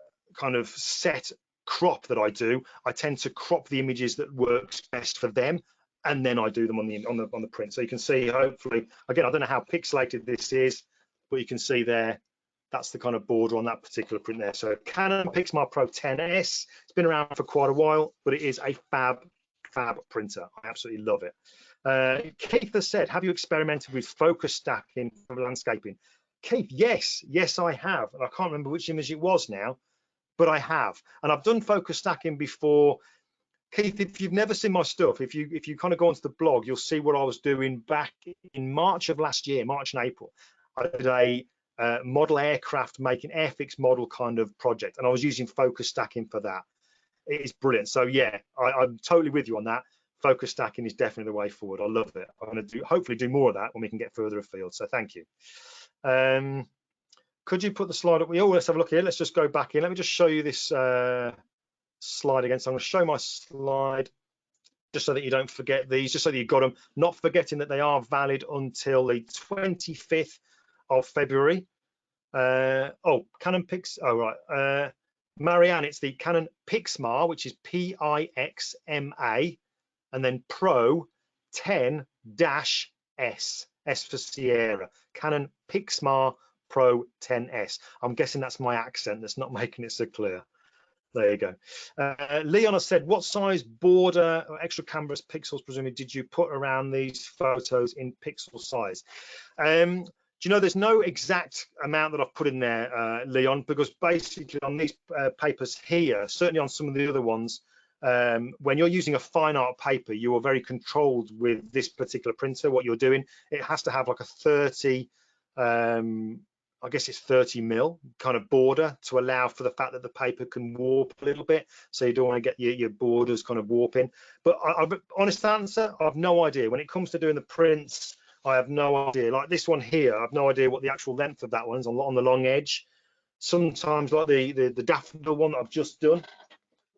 of set crop that I do. I tend to crop the images that works best for them, and then I do them on the print. So you can see, hopefully, again, I don't know how pixelated this is, but you can see there, that's the kind of border on that particular print there. So Canon Pixma Pro 10S, it's been around for quite a while, but it is a fab printer. I absolutely love it. Keith has said, have you experimented with focus stacking for landscaping? Keith, yes, I have, and I can't remember which image it was now, but I have, and I've done focus stacking before. Keith, if you've never seen my stuff, if you kind of go onto the blog, you'll see what I was doing back in March of last year, March and April. I did a model aircraft making airfix model kind of project, and I was using focus stacking for that. it is brilliant. So yeah, I'm totally with you on that. Focus stacking is definitely the way forward. I love it. I'm going to hopefully do more of that when we can get further afield. So thank you. Could you put the slide up? Let's have a look here. Let's just go back in. Let me just show you this slide again. So I'm going to show my slide just so that you don't forget these, just so that you've got them, not forgetting that they are valid until the 25th of February. Canon Pix, right. Marianne, it's the Canon Pixma, which is Pixma, and then Pro 10-S, S for Sierra. Canon Pixma Pro 10S. I'm guessing that's my accent that's not making it so clear. There you go. Leon has said, what size border or extra canvas pixels, presumably, did you put around these photos in pixel size? Do you know, there's no exact amount that I've put in there, Leon, because basically on these papers here, certainly on some of the other ones, when you're using a fine art paper, you are very controlled with this particular printer, what you're doing. It has to have like a 30, I guess it's 30 mil kind of border to allow for the fact that the paper can warp a little bit. So you don't want to get your borders kind of warping. But honest answer, I have no idea. When it comes to doing the prints, I have no idea. Like this one here, I have no idea what the actual length of that one is on the long edge. Sometimes like the daffodil one that I've just done.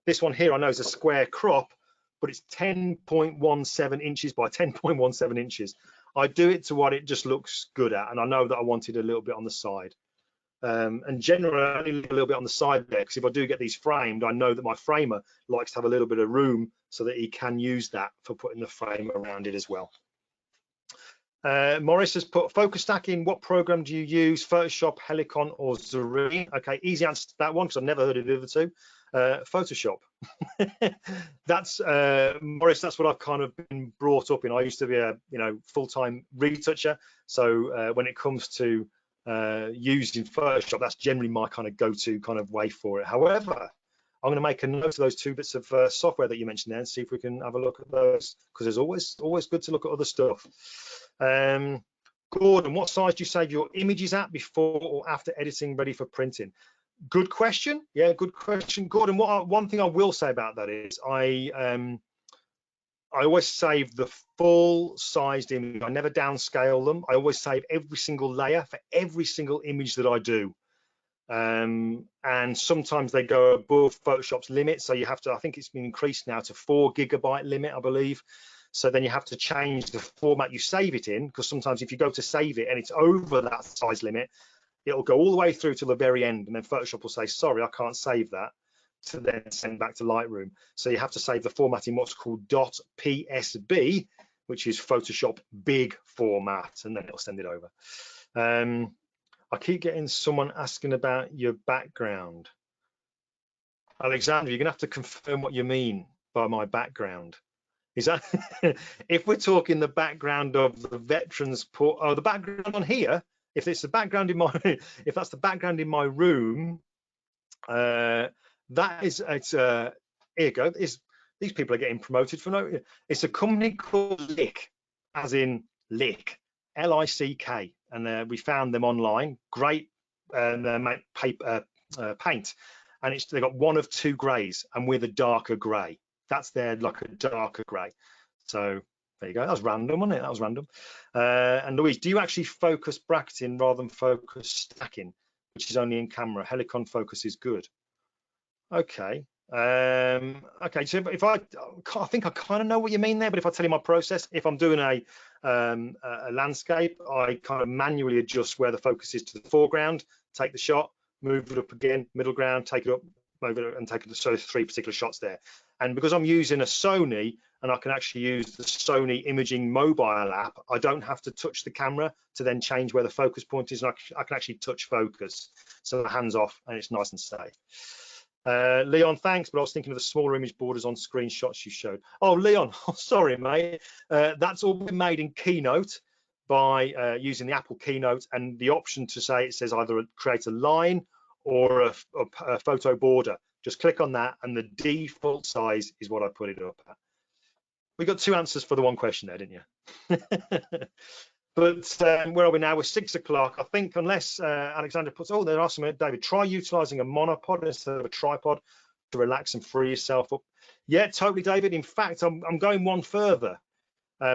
This one here I know is a square crop, but it's 10.17 inches by 10.17 inches. I do it to what it just looks good at, and I know that I wanted a little bit on the side. And generally I only leave a little bit on the side there, because if I do get these framed, I know that my framer likes to have a little bit of room so that he can use that for putting the frame around it as well. Morris has put focus stacking. What program do you use? Photoshop, Helicon, or Zareen? Okay, easy answer to that one because I've never heard of the other two. Photoshop. That's Morris. That's what I've kind of been brought up in. I used to be a full-time retoucher, so when it comes to using Photoshop, that's generally my kind of go-to kind of way for it. However, I'm going to make a note of those two bits of software that you mentioned there and see if we can have a look at those, because there's always good to look at other stuff. Gordon, what size do you save your images at before or after editing ready for printing? Good question. Yeah, good question, Gordon. One thing I will say about that is I always save the full sized image. I never downscale them. I always save every single layer for every single image that I do. And sometimes they go above Photoshop's limit, so you have to, I think it's been increased now to 4 GB limit, I believe. So then you have to change the format you save it in, because sometimes if you go to save it and it's over that size limit, it'll go all the way through to the very end, and then Photoshop will say, sorry, I can't save that, to then send back to Lightroom. So you have to save the format in what's called .psb, which is Photoshop big format, and then it'll send it over. I keep getting someone asking about your background. Alexander, you're gonna have to confirm what you mean by my background. Is that if we're talking the background of the veterans port, oh, the background on here, if it's the background in my, if that's the background in my room, that is, it's here you go. These people are getting promoted for no. It's a company called Lick, as in Lick, L-I-C-K, and we found them online. Great, and they make paper paint, and they've got one of 2 greys, and we're the darker grey. That's their like a darker grey. So there you go. That was random, wasn't it? That was random. And Louise, do you actually focus bracketing rather than focus stacking, which is only in camera? Helicon focus is good. Okay. Okay. So if I think I kind of know what you mean there, but if I tell you my process, if I'm doing a landscape, I kind of manually adjust where the focus is to the foreground, take the shot, move it up again, middle ground, take it up, move it, and take it. So 3 particular shots there. And because I'm using a Sony and I can actually use the Sony imaging mobile app, I don't have to touch the camera to then change where the focus point is, and I can actually touch focus. So the hands off, and it's nice and safe. Leon, thanks, but I was thinking of the smaller image borders on screenshots you showed. Oh, Leon, sorry, mate. That's all been made in Keynote by using the Apple Keynote, and the option to say, it says either create a line or a photo border. Just click on that, and the default size is what I put it up at. We got 2 answers for the one question there, didn't you? But where are we now? We're 6 o'clock. I think unless Alexander puts, oh, there are some, David, try utilizing a monopod instead of a tripod to relax and free yourself up. Yeah, totally, David. In fact, I'm going one further.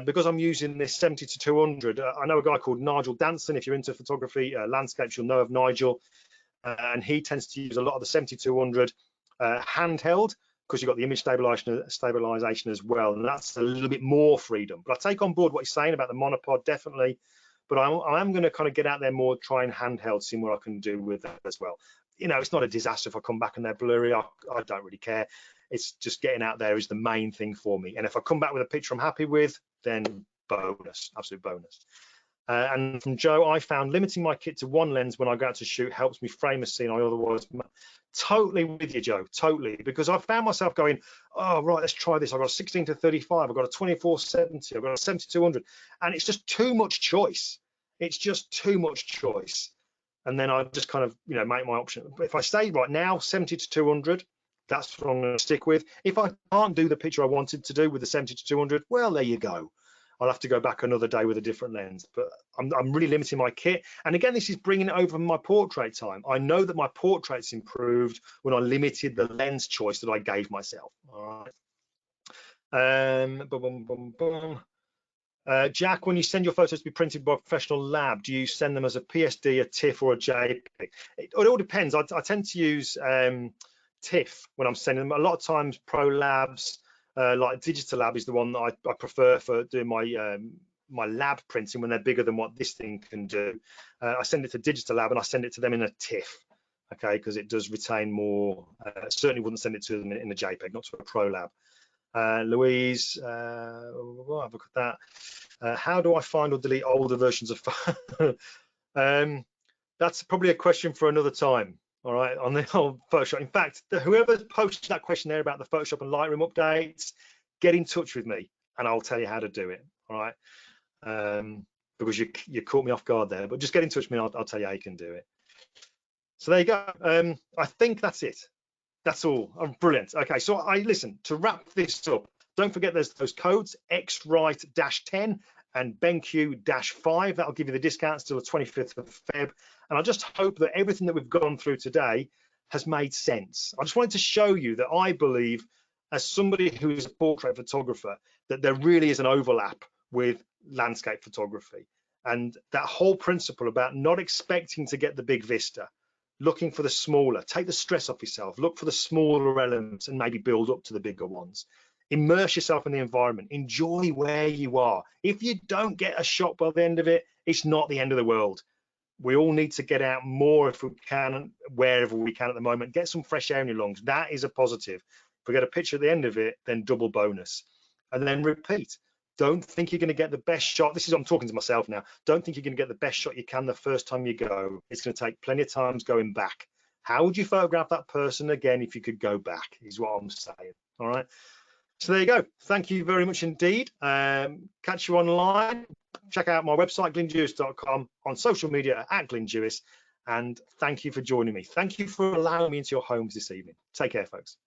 Because I'm using this 70-200, I know a guy called Nigel Danson. If you're into photography, landscapes, you'll know of Nigel. And he tends to use a lot of the 70-200 handheld, because you've got the image stabilization as well. And that's a little bit more freedom. But I take on board what he's saying about the monopod, definitely. But I am going to kind of get out there more, try and handheld, see what I can do with that as well. You know, it's not a disaster if I come back and they're blurry. I don't really care. It's just getting out there is the main thing for me. And if I come back with a picture I'm happy with, then bonus, absolute bonus. And from Joe, I found limiting my kit to one lens when I go out to shoot helps me frame a scene I otherwise. Totally with you, Joe, totally. Because I found myself going, oh, right, let's try this. I've got a 16-35, I've got a 24-70, I've got a 70-200. And it's just too much choice. It's just too much choice. And then I just kind of, you know, make my option. But if I stay right now, 70-200, that's what I'm going to stick with. If I can't do the picture I wanted to do with the 70-200, well, there you go. I'll have to go back another day with a different lens. But I'm really limiting my kit. And again, this is bringing it over my portrait time. I know that my portraits improved when I limited the lens choice that I gave myself. All right. Jack, when you send your photos to be printed by a professional lab, do you send them as a PSD, a TIFF, or a JPEG? It all depends. I tend to use TIFF when I'm sending them. A lot of times Pro Labs, like Digital Lab is the one that I prefer for doing my my lab printing when they're bigger than what this thing can do. I send it to Digital Lab and I send it to them in a TIFF, okay, because it does retain more. Certainly wouldn't send it to them in a JPEG, not to a Pro Lab. Louise, have a look at that. How do I find or delete older versions of that's probably a question for another time. All right, on the whole Photoshop. In fact, whoever posted that question there about the Photoshop and Lightroom updates, get in touch with me and I'll tell you how to do it. All right, because you caught me off guard there, but just get in touch with me. I'll tell you how you can do it. So there you go. I think that's it. That's all. Oh, brilliant. Okay, so listen, to wrap this up, don't forget there's those codes, X-Rite-10 and BenQ-5. That'll give you the discounts till the 25th of Feb. And I just hope that everything that we've gone through today has made sense. I just wanted to show you that I believe, as somebody who is a portrait photographer, that there really is an overlap with landscape photography. And that whole principle about not expecting to get the big vista, looking for the smaller, take the stress off yourself, look for the smaller elements and maybe build up to the bigger ones. Immerse yourself in the environment, enjoy where you are. If you don't get a shot by the end of it, it's not the end of the world. We all need to get out more if we can, wherever we can at the moment. Get some fresh air in your lungs. That is a positive. If we get a picture at the end of it, then double bonus. And then repeat. Don't think you're going to get the best shot. This is, I'm talking to myself now. Don't think you're going to get the best shot you can the first time you go. It's going to take plenty of times going back. How would you photograph that person again if you could go back, is what I'm saying. All right. So there you go. Thank you very much indeed. Catch you online. Check out my website, glyndewis.com, on social media at Glyn Dewis. And thank you for joining me. Thank you for allowing me into your homes this evening. Take care, folks.